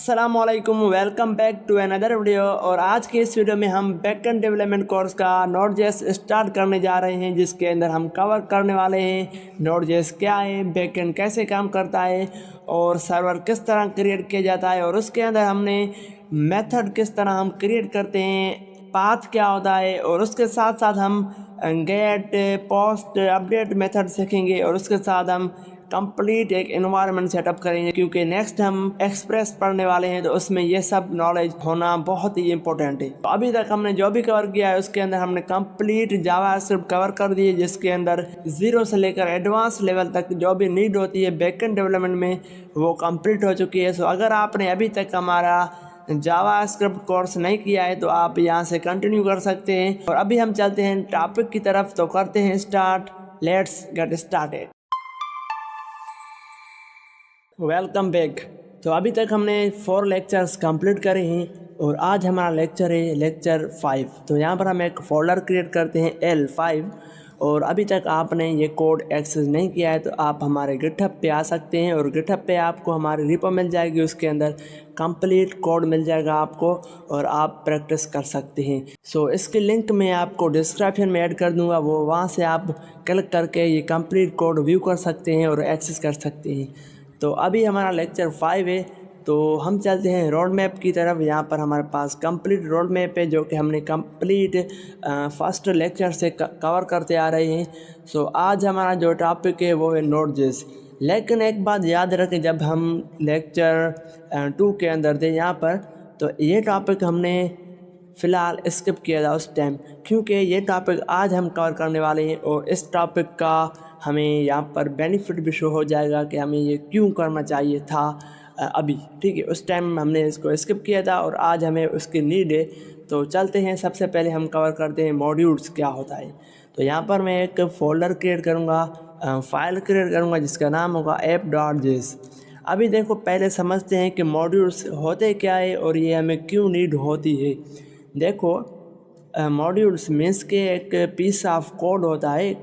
अस्सलामुअलैकुम, welcome back to another video. और आज के इस वीडियो में हम बैकएंड डेवलपमेंट कोर्स का नोड.जेएस स्टार्ट करने जा रहे हैं, जिसके अंदर हम कवर करने वाले हैं नोड.जेएस क्या है, बैकएंड कैसे काम करता है और सर्वर किस तरह क्रिएट किया जाता है, और उसके अंदर हमने मेथड किस तरह हम क्रिएट करते हैं, पाथ क्या होता है, और उसके साथ साथ हम गेट पोस्ट अपडेट मेथड सीखेंगे, और उसके साथ हम कंप्लीट एक एनवायरनमेंट सेटअप करेंगे, क्योंकि नेक्स्ट हम एक्सप्रेस पढ़ने वाले हैं, तो उसमें ये सब नॉलेज होना बहुत ही इंपॉर्टेंट है। तो अभी तक हमने जो भी कवर किया है उसके अंदर हमने कंप्लीट जावास्क्रिप्ट कवर कर दी है, जिसके अंदर 0 से लेकर एडवांस लेवल तक जो भी नीड होती है बैकएंड डेवलपमेंट में वो कंप्लीट हो चुकी है। सो अगर आपने अभी तक हमारा जावास्क्रिप्ट कोर्स नहीं किया है तो आप यहाँ से कंटिन्यू कर सकते हैं। और अभी हम चलते हैं टॉपिक की तरफ, तो करते हैं start. Let's get started. Welcome back. तो अभी तक हमने 4 लेक्चर्स कंप्लीट करे हैं और आज हमारा लेक्चर है लेक्चर 5। तो यहाँ पर हम एक फोल्डर क्रिएट करते हैं L5। और अभी तक आपने ये कोड एक्सेस नहीं किया है तो आप हमारे गिटहब पे आ सकते हैं, और गिटहब पे आपको हमारी रिपो मिल जाएगी, उसके अंदर कंप्लीट कोड मिल जाएगा आपको और आप प्रैक्टिस कर सकते हैं। सो इसकी लिंक मैं आपको डिस्क्रिप्शन में ऐड कर दूंगा, वो वहाँ से आप क्लिक करके ये कंप्लीट कोड व्यू कर सकते हैं और एक्सेस कर सकते हैं। तो अभी हमारा लेक्चर 5 है, तो हम चलते हैं रोड मैप की तरफ। यहाँ पर हमारे पास कंप्लीट रोड मैप है, जो कि हमने कंप्लीट फर्स्ट लेक्चर से कवर करते आ रहे हैं। सो आज हमारा जो टॉपिक है वो है नोड.जेएस। लेकिन एक बात याद रखें, जब हम लेक्चर 2 के अंदर थे यहाँ पर, तो ये टॉपिक हमने फ़िलहाल स्किप किया था उस टाइम, क्योंकि ये टॉपिक आज हम कवर करने वाले हैं और इस टॉपिक का हमें यहाँ पर बेनिफिट भी शो हो जाएगा कि हमें ये क्यों करना चाहिए था अभी। ठीक है, उस टाइम हमने इसको स्किप किया था और आज हमें उसकी नीड है। तो चलते हैं, सबसे पहले हम कवर करते हैं मॉड्यूल्स क्या होता है। तो यहाँ पर मैं एक फ़ोल्डर क्रिएट करूँगा, फाइल क्रिएट करूँगा जिसका नाम होगा app.js। अभी देखो, पहले समझते हैं कि मॉड्यूल्स होते क्या है और ये हमें क्यों नीड होती है। देखो, मॉड्यूल्स मीन्स के एक पीस ऑफ कोड होता है।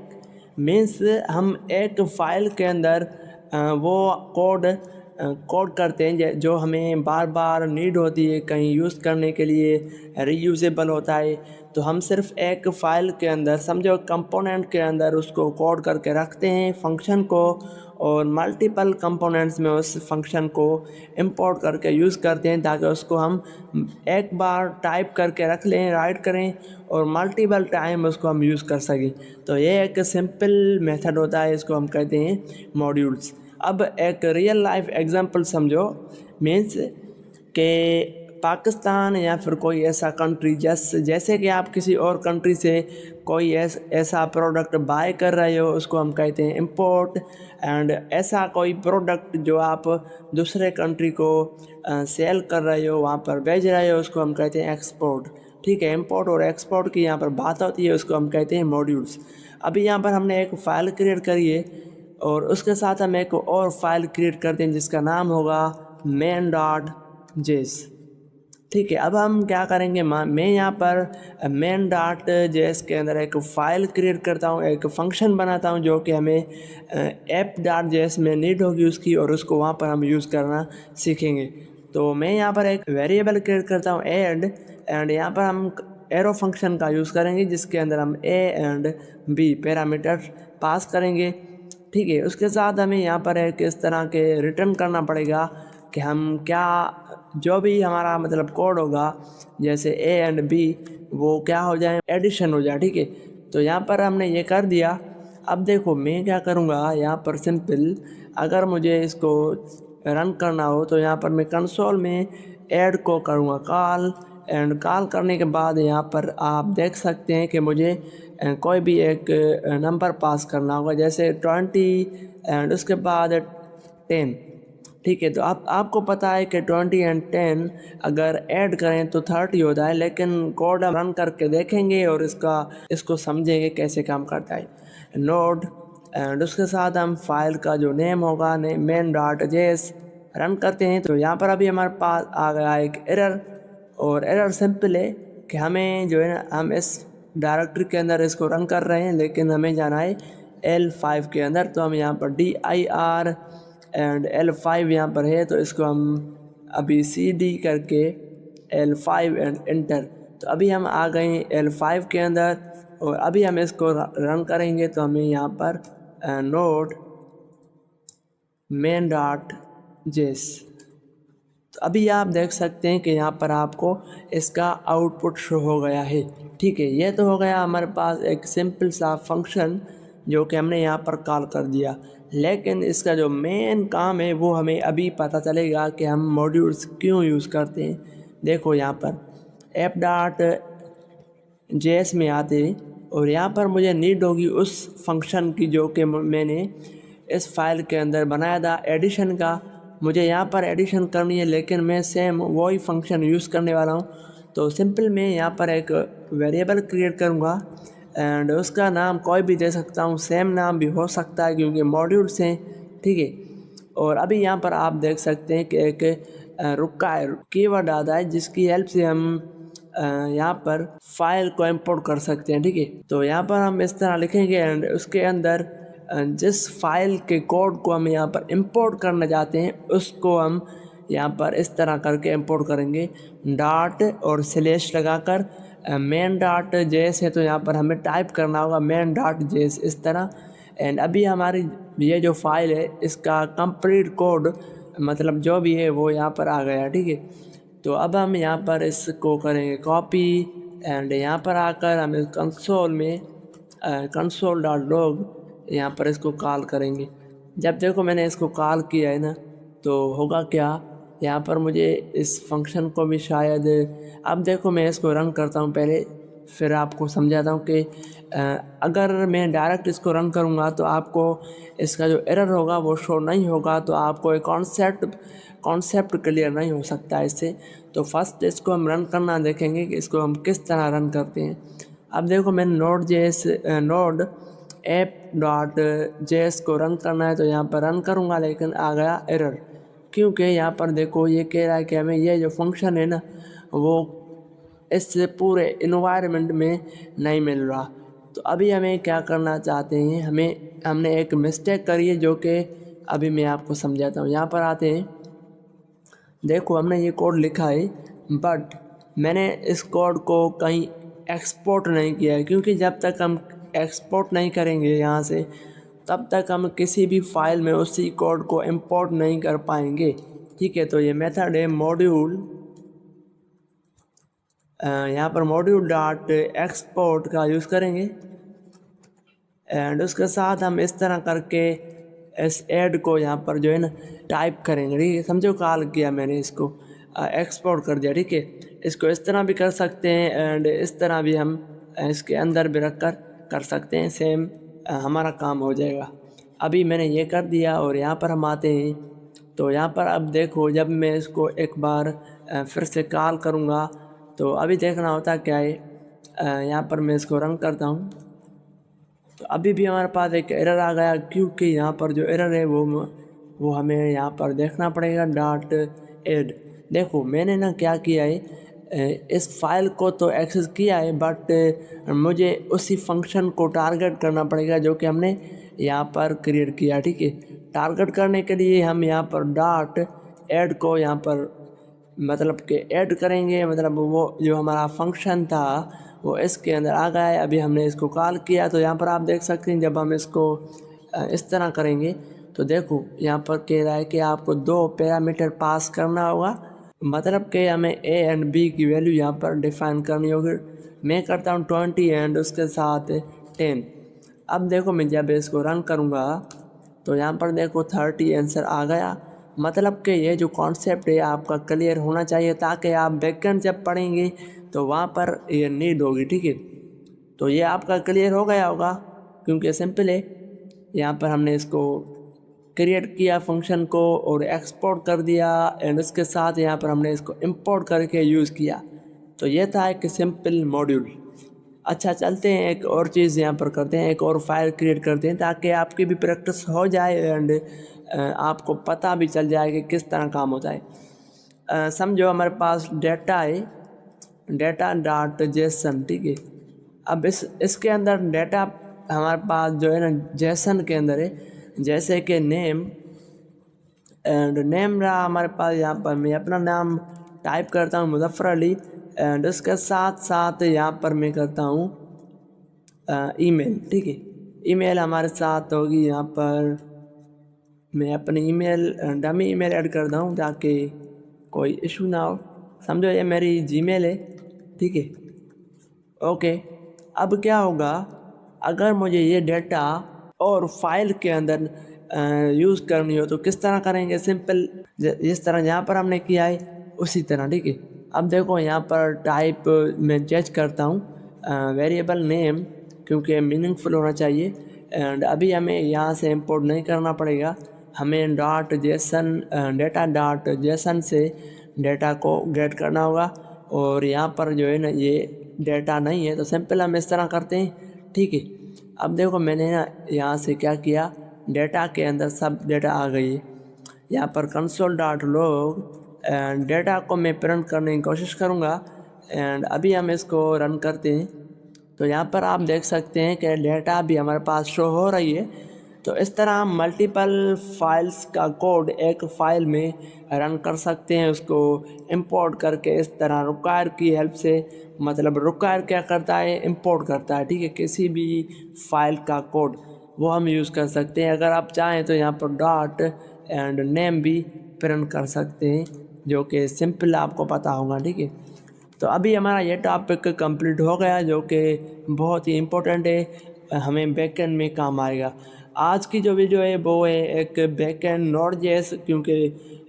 मीन्स हम एक फ़ाइल के अंदर वो कोड करते हैं जो हमें बार बार नीड होती है कहीं यूज़ करने के लिए, रीयूजेबल होता है। तो हम सिर्फ एक फ़ाइल के अंदर, समझो कंपोनेंट के अंदर, उसको कोड करके रखते हैं फंक्शन को, और मल्टीपल कंपोनेंट्स में उस फंक्शन को इंपोर्ट करके यूज़ करते हैं, ताकि उसको हम एक बार टाइप करके रख लें, राइट करें, और मल्टीपल टाइम उसको हम यूज़ कर सकें। तो ये एक सिंपल मेथड होता है, इसको हम कहते हैं मॉड्यूल्स। अब एक रियल लाइफ एग्जांपल समझो। मीन्स के पाकिस्तान या फिर कोई ऐसा कंट्री, जैसे कि आप किसी और कंट्री से कोई ऐसा प्रोडक्ट बाय कर रहे हो, उसको हम कहते हैं इंपोर्ट। एंड ऐसा कोई प्रोडक्ट जो आप दूसरे कंट्री को सेल कर रहे हो, वहाँ पर भेज रहे हो, उसको हम कहते हैं एक्सपोर्ट। ठीक है, इंपोर्ट और एक्सपोर्ट की यहाँ पर बात होती है, उसको हम कहते हैं मॉड्यूल्स। अभी यहाँ पर हमने एक फ़ाइल क्रिएट करी है और उसके साथ हम एक और फाइल क्रिएट करते हैं जिसका नाम होगा main.js। ठीक है, अब हम क्या करेंगे, मैं यहाँ पर main.js के अंदर एक फ़ाइल क्रिएट करता हूँ, एक फंक्शन बनाता हूँ जो कि हमें app.js में नीड होगी उसकी, और उसको वहाँ पर हम यूज़ करना सीखेंगे। तो मैं यहाँ पर एक वेरिएबल क्रिएट करता हूँ एंड यहाँ पर हम एरो फंक्शन का यूज़ करेंगे, जिसके अंदर हम a and b parameter pass करेंगे। ठीक है, उसके साथ हमें यहाँ पर एक इस तरह के रिटर्न करना पड़ेगा कि हम क्या, जो भी हमारा मतलब कोड होगा, जैसे a एंड b, वो क्या हो जाए, एडिशन हो जाए। ठीक है, तो यहाँ पर हमने ये कर दिया। अब देखो, मैं क्या करूँगा यहाँ पर सिंपल, अगर मुझे इसको रन करना हो तो यहाँ पर मैं कंसोल में ऐड को करूँगा कॉल, एंड कॉल करने के बाद यहाँ पर आप देख सकते हैं कि मुझे कोई भी एक नंबर पास करना होगा, जैसे 20 एंड उसके बाद 10। ठीक है, तो आपको पता है कि 20 एंड 10 अगर ऐड करें तो 30 होता है, लेकिन कोड हम रन करके देखेंगे और इसको समझेंगे कैसे काम करता है। नोड एंड उसके साथ हम फाइल का जो नेम होगा main.js रन करते हैं। तो यहाँ पर अभी हमारे पास आ गया एक एरर, और एरर सिंपल है कि हमें जो है ना, हम इस डायरेक्टरी के अंदर इसको रन कर रहे हैं, लेकिन हमें जाना है L5 के अंदर। तो हम यहाँ पर dir एंड L5 यहाँ पर है, तो इसको हम अभी CD करके L5 एंड एंटर। तो अभी हम आ गए हैं L5 के अंदर और अभी हम इसको रन करेंगे तो हमें यहाँ पर नोड main.js। तो अभी आप देख सकते हैं कि यहाँ पर आपको इसका आउटपुट शो हो गया है। ठीक है, ये तो हो गया हमारे पास एक सिंपल सा फंक्शन जो कि हमने यहाँ पर कॉल कर दिया, लेकिन इसका जो मेन काम है वो हमें अभी पता चलेगा कि हम मॉड्यूल्स क्यों यूज़ करते हैं। देखो यहाँ पर app.js में आते हैं और यहाँ पर मुझे नीड होगी उस फंक्शन की जो कि मैंने इस फाइल के अंदर बनाया था एडिशन का। मुझे यहाँ पर एडिशन करनी है, लेकिन मैं सेम वही फंक्शन यूज़ करने वाला हूँ। तो सिंपल मैं यहाँ पर एक वेरिएबल क्रिएट करूँगा एंड उसका नाम कोई भी दे सकता हूँ, सेम नाम भी हो सकता है क्योंकि मॉड्यूल्स हैं। ठीक है, और अभी यहाँ पर आप देख सकते हैं कि एक रुका कीवर्ड आता है जिसकी हेल्प से हम यहाँ पर फाइल को इंपोर्ट कर सकते हैं। ठीक है, तो यहाँ पर हम इस तरह लिखेंगे एंड उसके अंदर जिस फाइल के कोड को हम यहाँ पर इंपोर्ट करना चाहते हैं उसको हम यहाँ पर इस तरह करके इंपोर्ट करेंगे, डॉट और स्लैश लगाकर main.js है तो यहाँ पर हमें टाइप करना होगा main.js इस तरह। एंड अभी हमारी ये जो फाइल है इसका कंप्लीट कोड मतलब जो भी है वो यहाँ पर आ गया। ठीक है, तो अब हम यहाँ पर इसको करेंगे कॉपी एंड यहाँ पर आकर हम इस कंसोल में console.log यहाँ पर इसको कॉल करेंगे। जब देखो मैंने इसको कॉल किया है ना, तो होगा क्या, यहाँ पर मुझे इस फंक्शन को भी शायद, अब देखो मैं इसको रन करता हूँ पहले, फिर आपको समझाता हूँ कि अगर मैं डायरेक्ट इसको रन करूँगा तो आपको इसका जो एरर होगा वो शो नहीं होगा, तो आपको एक कॉन्सेप्ट क्लियर नहीं हो सकता इससे। तो फर्स्ट इसको हम रन करना देखेंगे कि इसको हम किस तरह रन करते हैं। अब देखो मैंने नोड app.js को रन करना है तो यहाँ पर रन करूँगा, लेकिन आ गया एरर क्योंकि यहाँ पर देखो ये कह रहा है कि हमें ये जो फंक्शन है ना वो इस पूरे इन्वायरमेंट में नहीं मिल रहा। तो अभी हमें क्या करना चाहते हैं, हमने एक मिस्टेक करी है जो कि अभी मैं आपको समझाता हूँ। यहाँ पर आते हैं, देखो हमने ये कोड लिखा है बट मैंने इस कोड को कहीं एक्सपोर्ट नहीं किया है, क्योंकि जब तक हम एक्सपोर्ट नहीं करेंगे यहाँ से तब तक हम किसी भी फाइल में उसी कोड को इंपोर्ट नहीं कर पाएंगे। ठीक है, तो ये मेथड है मॉड्यूल, यहाँ पर मॉड्यूल.एक्सपोर्ट का यूज़ करेंगे एंड उसके साथ हम इस तरह करके इस ऐड को यहाँ पर जो है ना टाइप करेंगे। ठीक है, समझो कॉल किया मैंने इसको एक्सपोर्ट कर दिया। ठीक है, इसको इस तरह भी कर सकते हैं एंड इस तरह भी हम इसके अंदर भी रख कर सकते हैं, सेम हमारा काम हो जाएगा। अभी मैंने ये कर दिया और यहाँ पर हम आते हैं, तो यहाँ पर अब देखो जब मैं इसको एक बार फिर से कॉल करूँगा तो अभी देखना होता क्या है। यहाँ पर मैं इसको रन करता हूँ तो अभी भी हमारे पास एक एरर आ गया, क्योंकि यहाँ पर जो एरर है वो हमें यहाँ पर देखना पड़ेगा .add। देखो मैंने ना क्या किया है, इस फाइल को तो एक्सेस किया है बट मुझे उसी फंक्शन को टारगेट करना पड़ेगा जो कि हमने यहाँ पर क्रिएट किया। ठीक है, टारगेट करने के लिए हम यहाँ पर .add को यहाँ पर मतलब कि ऐड करेंगे, मतलब वो जो हमारा फंक्शन था वो इसके अंदर आ गया है। अभी हमने इसको कॉल किया तो यहाँ पर आप देख सकते हैं जब हम इसको इस तरह करेंगे तो देखो यहाँ पर कह रहा है कि आपको 2 पैरामीटर पास करना होगा, मतलब कि हमें a एंड b की वैल्यू यहाँ पर डिफाइन करनी होगी। मैं करता हूँ 20 एंड उसके साथ 10। अब देखो मैं जब इसको रन करूँगा तो यहाँ पर देखो 30 आंसर आ गया, मतलब कि ये जो कॉन्सेप्ट है आपका क्लियर होना चाहिए ताकि आप बैकएंड जब पढ़ेंगे तो वहाँ पर ये नीड होगी। ठीक है, तो ये आपका क्लियर हो गया होगा क्योंकि सिंपल है। यहाँ पर हमने इसको क्रिएट किया फंक्शन को और एक्सपोर्ट कर दिया एंड उसके साथ यहाँ पर हमने इसको इंपोर्ट करके यूज़ किया। तो ये था एक सिंपल मॉड्यूल। अच्छा चलते हैं एक और चीज़ यहाँ पर करते हैं, एक और फाइल क्रिएट करते हैं ताकि आपकी भी प्रैक्टिस हो जाए एंड आपको पता भी चल जाए कि किस तरह काम होता है। समझो हमारे पास डेटा है data.json। ठीक है, अब इसके अंदर डेटा हमारे पास जो है ना जेसन के अंदर है, जैसे कि नेम एंड नेम रहा हमारे पास, यहाँ पर मैं अपना नाम टाइप करता हूँ मुज़फ़्फ़र अली, एंड उसके साथ साथ यहाँ पर मैं करता हूँ ईमेल। ठीक है, ईमेल हमारे साथ होगी। यहाँ पर मैं अपनी ईमेल डमी ईमेल ऐड करता हूँ ताकि कोई इशू ना हो। समझो ये मेरी जीमेल है। ठीक है, ओके। अब क्या होगा, अगर मुझे ये डेटा और फाइल के अंदर यूज़ करनी हो तो किस तरह करेंगे? सिंपल, जिस तरह यहाँ पर हमने किया है उसी तरह। ठीक है, अब देखो यहाँ पर टाइप मैं चेंज करता हूँ वेरिएबल नेम, क्योंकि मीनिंगफुल होना चाहिए। एंड अभी हमें यहाँ से इंपोर्ट नहीं करना पड़ेगा, हमें dot JSON data dot JSON से डेटा को गेट करना होगा। और यहाँ पर जो है ना ये डेटा नहीं है, तो सिंपल हम इस तरह करते हैं। ठीक है, अब देखो मैंने ना यहाँ से क्या किया, डेटा के अंदर सब डेटा आ गई है। यहाँ पर console dot log and data को मैं प्रिंट करने की कोशिश करूँगा। एंड अभी हम इसको रन करते हैं, तो यहाँ पर आप देख सकते हैं कि डेटा भी हमारे पास शो हो रही है। तो इस तरह हम मल्टीपल फाइल्स का कोड एक फ़ाइल में रन कर सकते हैं, उसको इंपोर्ट करके इस तरह रिक्वायर की हेल्प से। मतलब रिक्वायर क्या करता है, इंपोर्ट करता है। ठीक है, किसी भी फाइल का कोड वो हम यूज़ कर सकते हैं। अगर आप चाहें तो यहाँ पर डॉट एंड नेम भी प्रिंट कर सकते हैं, जो कि सिंपल आपको पता होगा। ठीक है, तो अभी हमारा ये टॉपिक कंप्लीट हो गया, जो कि बहुत ही इम्पोर्टेंट है, हमें बैकएंड में काम आएगा। आज की जो वीडियो है वो है एक बैकएंड नोड जेएस, क्योंकि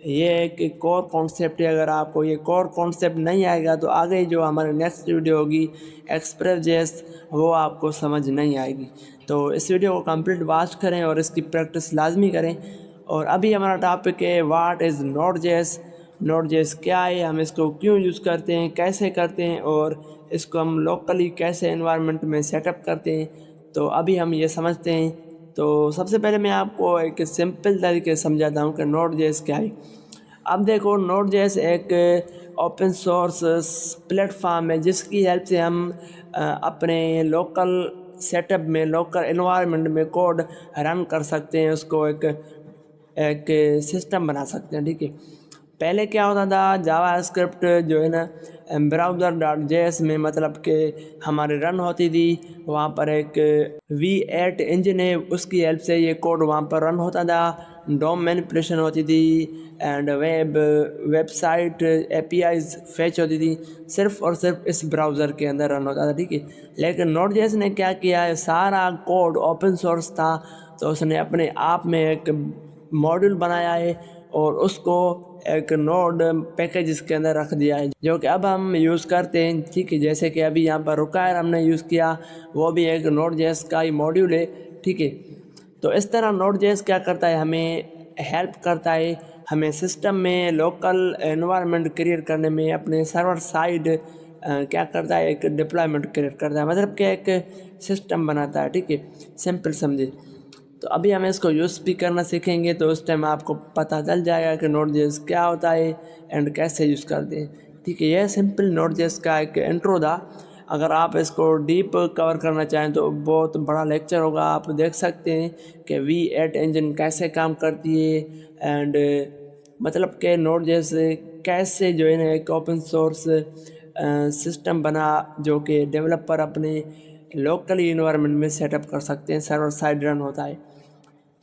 ये एक कोर कॉन्सेप्ट है। अगर आपको ये कोर कॉन्सेप्ट नहीं आएगा तो आगे जो हमारी नेक्स्ट वीडियो होगी एक्सप्रेस जेएस, वो आपको समझ नहीं आएगी। तो इस वीडियो को कंप्लीट वॉच करें और इसकी प्रैक्टिस लाजमी करें। और अभी हमारा टॉपिक है what is node JS. Node JS क्या है, हम इसको क्यों यूज़ करते हैं, कैसे करते हैं, और इसको हम लोकली कैसे एनवायरनमेंट में सेटअप करते हैं। तो अभी हम ये समझते हैं। तो सबसे पहले मैं आपको एक सिंपल तरीके से समझाता हूँ कि नोड जेएस क्या है। अब देखो, नोड जेएस एक ओपन सोर्स प्लेटफॉर्म है जिसकी हेल्प से हम अपने लोकल सेटअप में, लोकल एनवायरनमेंट में कोड रन कर सकते हैं, उसको एक एक सिस्टम बना सकते हैं। ठीक है, पहले क्या होता था, जावा स्क्रिप्ट जो है ना ब्राउज़र डॉट जेएस में मतलब कि हमारे रन होती थी। वहाँ पर एक V8 इंजन है, उसकी हेल्प से ये कोड वहाँ पर रन होता था। डोम मैनिपुलेशन होती थी एंड वेबसाइट APIs फेच होती थी, सिर्फ और सिर्फ इस ब्राउज़र के अंदर रन होता था। ठीक है, लेकिन नोड जेएस ने क्या किया है, सारा कोड ओपन सोर्स था, तो उसने अपने आप में एक मॉड्यूल बनाया है और उसको एक नोड पैकेज के अंदर रख दिया है, जो कि अब हम यूज़ करते हैं। ठीक है, जैसे कि अभी यहाँ पर रिक्वायर हमने यूज़ किया, वो भी एक नोड जेएस का ही मॉड्यूल है। ठीक है, तो इस तरह नोड जेएस क्या करता है, हमें हेल्प करता है, हमें सिस्टम में लोकल एनवायरनमेंट क्रिएट करने में, अपने सर्वर साइड क्या करता है, एक डिप्लॉयमेंट क्रिएट करता है, मतलब कि एक सिस्टम बनाता है। ठीक है, सिंपल समझे। तो अभी हम इसको यूज़ भी करना सीखेंगे, तो उस टाइम आपको पता चल जाएगा कि नोड जेएस क्या होता है एंड कैसे यूज़ करते हैं। ठीक है, यह सिंपल नोड जेएस का एक इंट्रो था। अगर आप इसको डीप कवर करना चाहें तो बहुत बड़ा लेक्चर होगा। आप देख सकते हैं कि V8 इंजन कैसे काम करती है एंड मतलब कि नोड जेएस कैसे जो है ना एक ओपन सोर्स सिस्टम बना, जो कि डेवलपर अपने लोकली इन्वायरमेंट में सेटअप कर सकते हैं, सर्वर साइड रन होता है।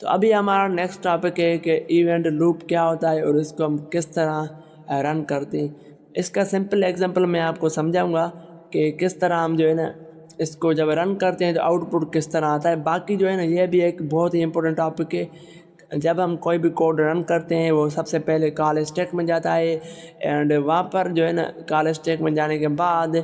तो अभी हमारा नेक्स्ट टॉपिक है कि इवेंट लूप क्या होता है और इसको हम किस तरह रन करते हैं। इसका सिंपल एग्जांपल मैं आपको समझाऊंगा कि किस तरह हम जो है ना इसको जब रन करते हैं तो आउटपुट किस तरह आता है। बाकी जो है ना ये भी एक बहुत ही इंपॉर्टेंट टॉपिक है। जब हम कोई भी कोड रन करते हैं वो सबसे पहले कॉल स्टैक में जाता है एंड वहाँ पर जो है ना कॉल स्टैक में जाने के बाद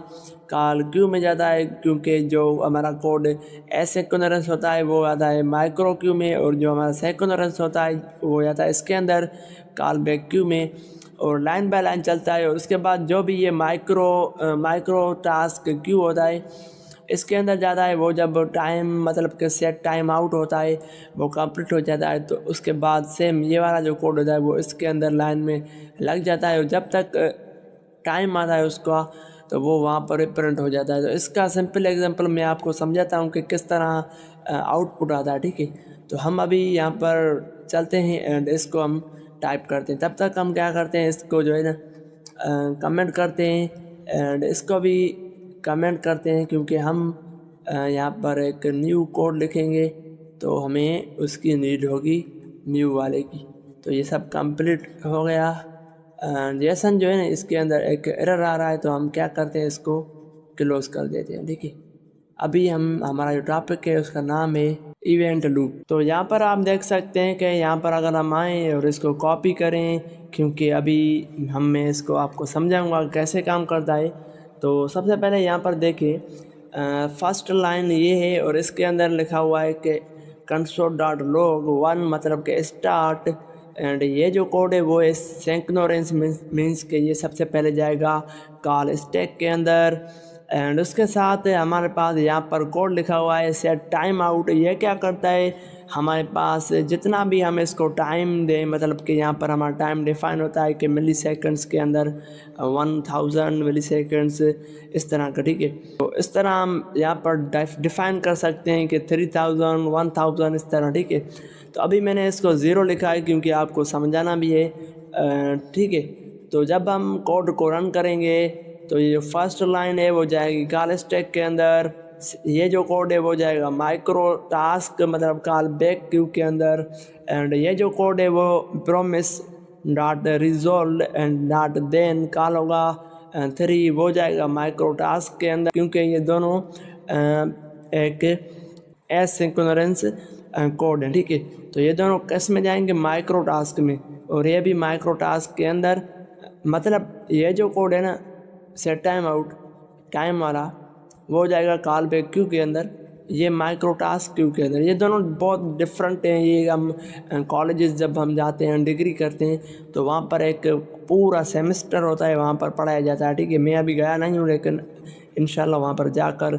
कॉल क्यू में जाता है, क्योंकि जो हमारा कोड एसिंक्रोनस होता है वो आता है माइक्रो क्यू में, और जो हमारा सिंक्रोनस होता है वो जाता है इसके अंदर कॉल बैक क्यू में, और लाइन बाय लाइन चलता है। और उसके बाद जो भी ये माइक्रो टास्क क्यू होता है इसके अंदर जाता है, वो जब टाइम मतलब कि सेट टाइम आउट होता है वो कंप्लीट हो जाता है, तो उसके बाद सेम ये वाला जो कोड होता है वो इसके अंदर लाइन में लग जाता है, और जब तक टाइम आता है उसका तो वो वहाँ पर प्रिंट हो जाता है। तो इसका सिंपल एग्जांपल मैं आपको समझाता हूँ कि किस तरह आउटपुट आता है। ठीक है, तो हम अभी यहाँ पर चलते हैं एंड इसको हम टाइप करते हैं। तब तक हम क्या करते हैं, इसको जो है ना कमेंट करते हैं एंड इसको भी कमेंट करते हैं, क्योंकि हम यहाँ पर एक न्यू कोड लिखेंगे तो हमें उसकी नीड होगी न्यू वाले की। तो ये सब कंप्लीट हो गया। जेसन जो है ना इसके अंदर एक एरर आ रहा है, तो हम क्या करते हैं, इसको क्लोज कर देते हैं। ठीक है, अभी हमारा जो टॉपिक है उसका नाम है इवेंट लूप। तो यहाँ पर आप देख सकते हैं कि यहाँ पर अगर हम आएँ और इसको कॉपी करें, क्योंकि अभी मैं इसको आपको समझाऊंगा कैसे काम करता है। तो सबसे पहले यहाँ पर देखिए, फर्स्ट लाइन ये है और इसके अंदर लिखा हुआ है कि console.log1 मतलब के स्टार्ट, एंड ये जो कोड है वो है सिंक्रोनस मीन्स के ये सबसे पहले जाएगा कॉल स्टैक के अंदर। एंड उसके साथ हमारे पास यहाँ पर कोड लिखा हुआ है सेट टाइम आउट। ये क्या करता है, हमारे पास जितना भी हम इसको टाइम दें, मतलब कि यहाँ पर हमारा टाइम डिफाइन होता है कि मिली सेकेंड्स के अंदर 1000 मिली सेकेंड्स इस तरह का। ठीक है, तो इस तरह हम यहाँ पर डिफाइन कर सकते हैं कि 3000 1000 इस तरह। ठीक है, तो अभी मैंने इसको 0 लिखा है क्योंकि आपको समझाना भी है। ठीक है, तो जब हम कोड को रन करेंगे तो ये जो फर्स्ट लाइन है वो जाएगी कॉल स्टैक के अंदर, ये जो कोड है वो जाएगा माइक्रो टास्क मतलब कॉल बैक क्यू के अंदर, एंड ये जो कोड है वो promise dot resolve and dot then call होगा 3 वो जाएगा माइक्रो टास्क के अंदर, क्योंकि ये दोनों एक एसिंक्रोनस कोड है। ठीक है, तो ये दोनों किस में जाएंगे, माइक्रो टास्क में, और ये भी माइक्रो टास्क के अंदर। मतलब ये जो कोड है ना सेट टाइम आउट टाइम वाला वो जाएगा कॉल बैक क्यू के अंदर, ये माइक्रो टास्क क्यू के अंदर। ये दोनों बहुत डिफरेंट हैं। ये हम कॉलेजेस जब हम जाते हैं डिग्री करते हैं तो वहाँ पर एक पूरा सेमेस्टर होता है, वहाँ पर पढ़ाया जाता है। ठीक है, मैं अभी गया नहीं हूँ, लेकिन इंशाल्लाह वहाँ पर जाकर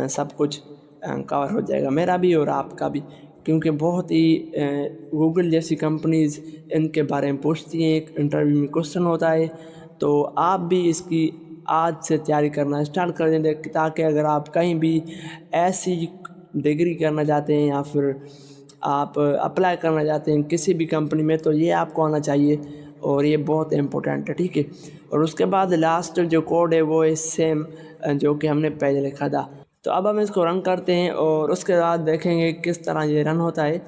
सब कुछ कवर हो जाएगा, मेरा भी और आपका भी, क्योंकि बहुत ही गूगल जैसी कंपनीज़ इनके बारे में पूछती हैं, एक इंटरव्यू में क्वेश्चन होता है। तो आप भी इसकी आज से तैयारी करना स्टार्ट कर दें, ताकि अगर आप कहीं भी ऐसी डिग्री करना चाहते हैं या फिर आप अप्लाई करना चाहते हैं किसी भी कंपनी में, तो ये आपको आना चाहिए और ये बहुत इम्पोर्टेंट है। ठीक है, और उसके बाद लास्ट जो कोड है वो है सेम जो कि हमने पहले लिखा था। तो अब हम इसको रन करते हैं और उसके बाद देखेंगे किस तरह ये रन होता है।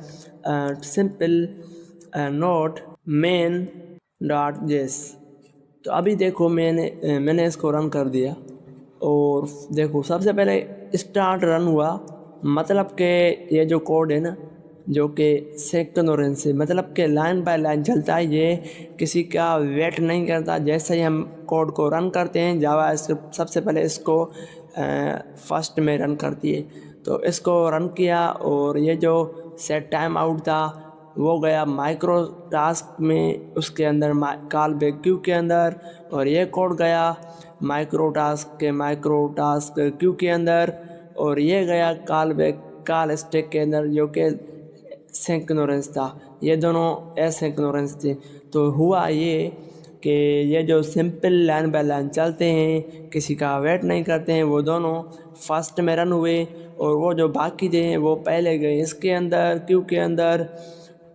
सिंपल नोट मेन डॉट जेस। तो अभी देखो मैंने इसको रन कर दिया और देखो सबसे पहले स्टार्ट रन हुआ, मतलब कि ये जो कोड है ना जो कि सिंक्रोनस से मतलब कि लाइन बाय लाइन चलता है, ये किसी का वेट नहीं करता। जैसे ही हम कोड को रन करते हैं जावा सबसे पहले इसको फर्स्ट में रन करती है। तो इसको रन किया और ये जो सेट टाइम आउट था वो गया माइक्रो टास्क में, उसके अंदर कॉल बैक क्यू के अंदर, और ये कोड गया माइक्रो टास्क क्यू के अंदर, और ये गया कॉल बैक कॉल स्टैक के अंदर जो कि सिंक्रोनस था। ये दोनों एसिंक्रोनस थे। तो हुआ ये कि ये जो सिंपल लाइन बाय लाइन चलते हैं, किसी का वेट नहीं करते हैं, वो दोनों फर्स्ट में रन हुए, और वो जो बाकी थे वो पहले गए इसके अंदर क्यू के अंदर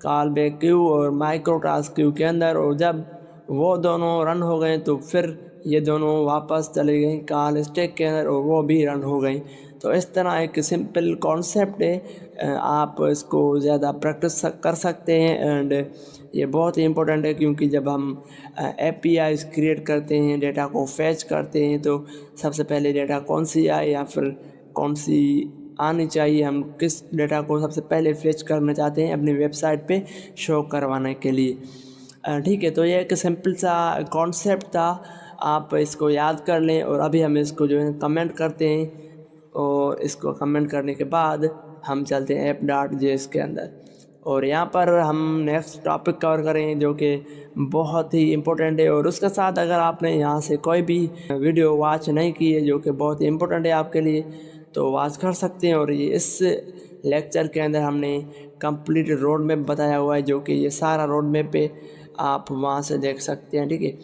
कॉल बैक क्यू और माइक्रो टास्क क्यू के अंदर, और जब वो दोनों रन हो गए तो फिर ये दोनों वापस चले गए कॉल स्टैक के अंदर और वो भी रन हो गई। तो इस तरह एक सिंपल कॉन्सेप्ट है, आप इसको ज़्यादा प्रैक्टिस कर सकते हैं, एंड ये बहुत ही इम्पोर्टेंट है, क्योंकि जब हम APIs क्रिएट करते हैं, डेटा को फैच करते हैं, तो सबसे पहले डेटा कौन सी आए या फिर कौन सी आनी चाहिए, हम किस डेटा को सबसे पहले फेच करना चाहते हैं अपनी वेबसाइट पे शो करवाने के लिए। ठीक है, तो ये एक सिंपल सा कॉन्सेप्ट था, आप इसको याद कर लें। और अभी हम इसको जो है कमेंट करते हैं, और इसको कमेंट करने के बाद हम चलते हैं app.js के अंदर, और यहाँ पर हम नेक्स्ट टॉपिक कवर करें जो कि बहुत ही इम्पोर्टेंट है। और उसके साथ अगर आपने यहाँ से कोई भी वीडियो वॉच नहीं की है जो कि बहुत ही इम्पोर्टेंट है आपके लिए, तो वॉच कर सकते हैं। और ये इस लेक्चर के अंदर हमने कंप्लीट रोड मैप बताया हुआ है, जो कि ये सारा रोड मैप पे आप वहाँ से देख सकते हैं। ठीक है,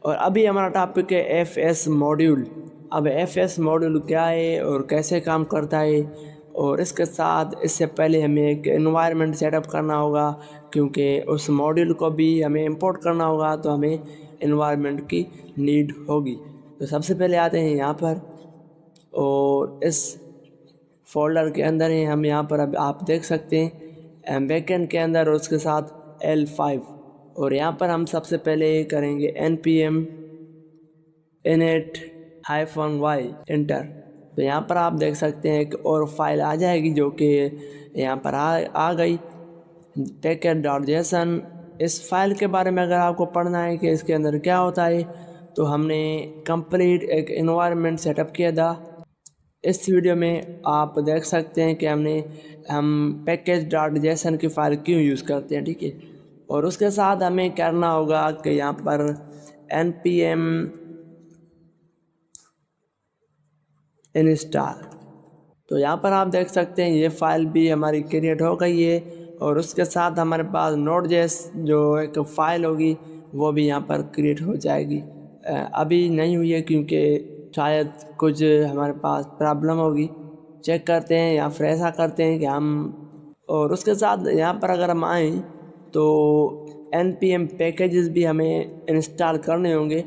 और अभी हमारा टॉपिक है FS मॉड्यूल। अब FS मॉड्यूल क्या है और कैसे काम करता है, और इसके साथ इससे पहले हमें एक एनवायरनमेंट सेटअप करना होगा, क्योंकि उस मॉड्यूल को भी हमें इंपोर्ट करना होगा, तो हमें इन्वायरमेंट की नीड होगी। तो सबसे पहले आते हैं यहाँ पर, और इस फोल्डर के अंदर ही हम यहाँ पर अब आप देख सकते हैं बैकएंड के अंदर और उसके साथ L5, और यहाँ पर हम सबसे पहले करेंगे npm init-y इंटर। तो यहाँ पर आप देख सकते हैं एक और फाइल आ जाएगी जो कि यहाँ पर आ गई package.json। इस फाइल के बारे में अगर आपको पढ़ना है कि इसके अंदर क्या होता है, तो हमने कंप्लीट एक इन्वायरमेंट सेटअप किया था। इस वीडियो में आप देख सकते हैं कि हम package.json की फ़ाइल क्यों यूज़ करते हैं, ठीक है। और उसके साथ हमें करना होगा कि यहाँ पर npm install। तो यहाँ पर आप देख सकते हैं ये फ़ाइल भी हमारी क्रिएट हो गई है, और उसके साथ हमारे पास Node.js जो एक फ़ाइल होगी वो भी यहाँ पर क्रिएट हो जाएगी। अभी नहीं हुई है क्योंकि शायद कुछ हमारे पास प्रॉब्लम होगी। चेक करते हैं या फिर ऐसा करते हैं कि और उसके साथ यहाँ पर अगर हम आएँ तो npm पैकेजेस भी हमें इंस्टॉल करने होंगे।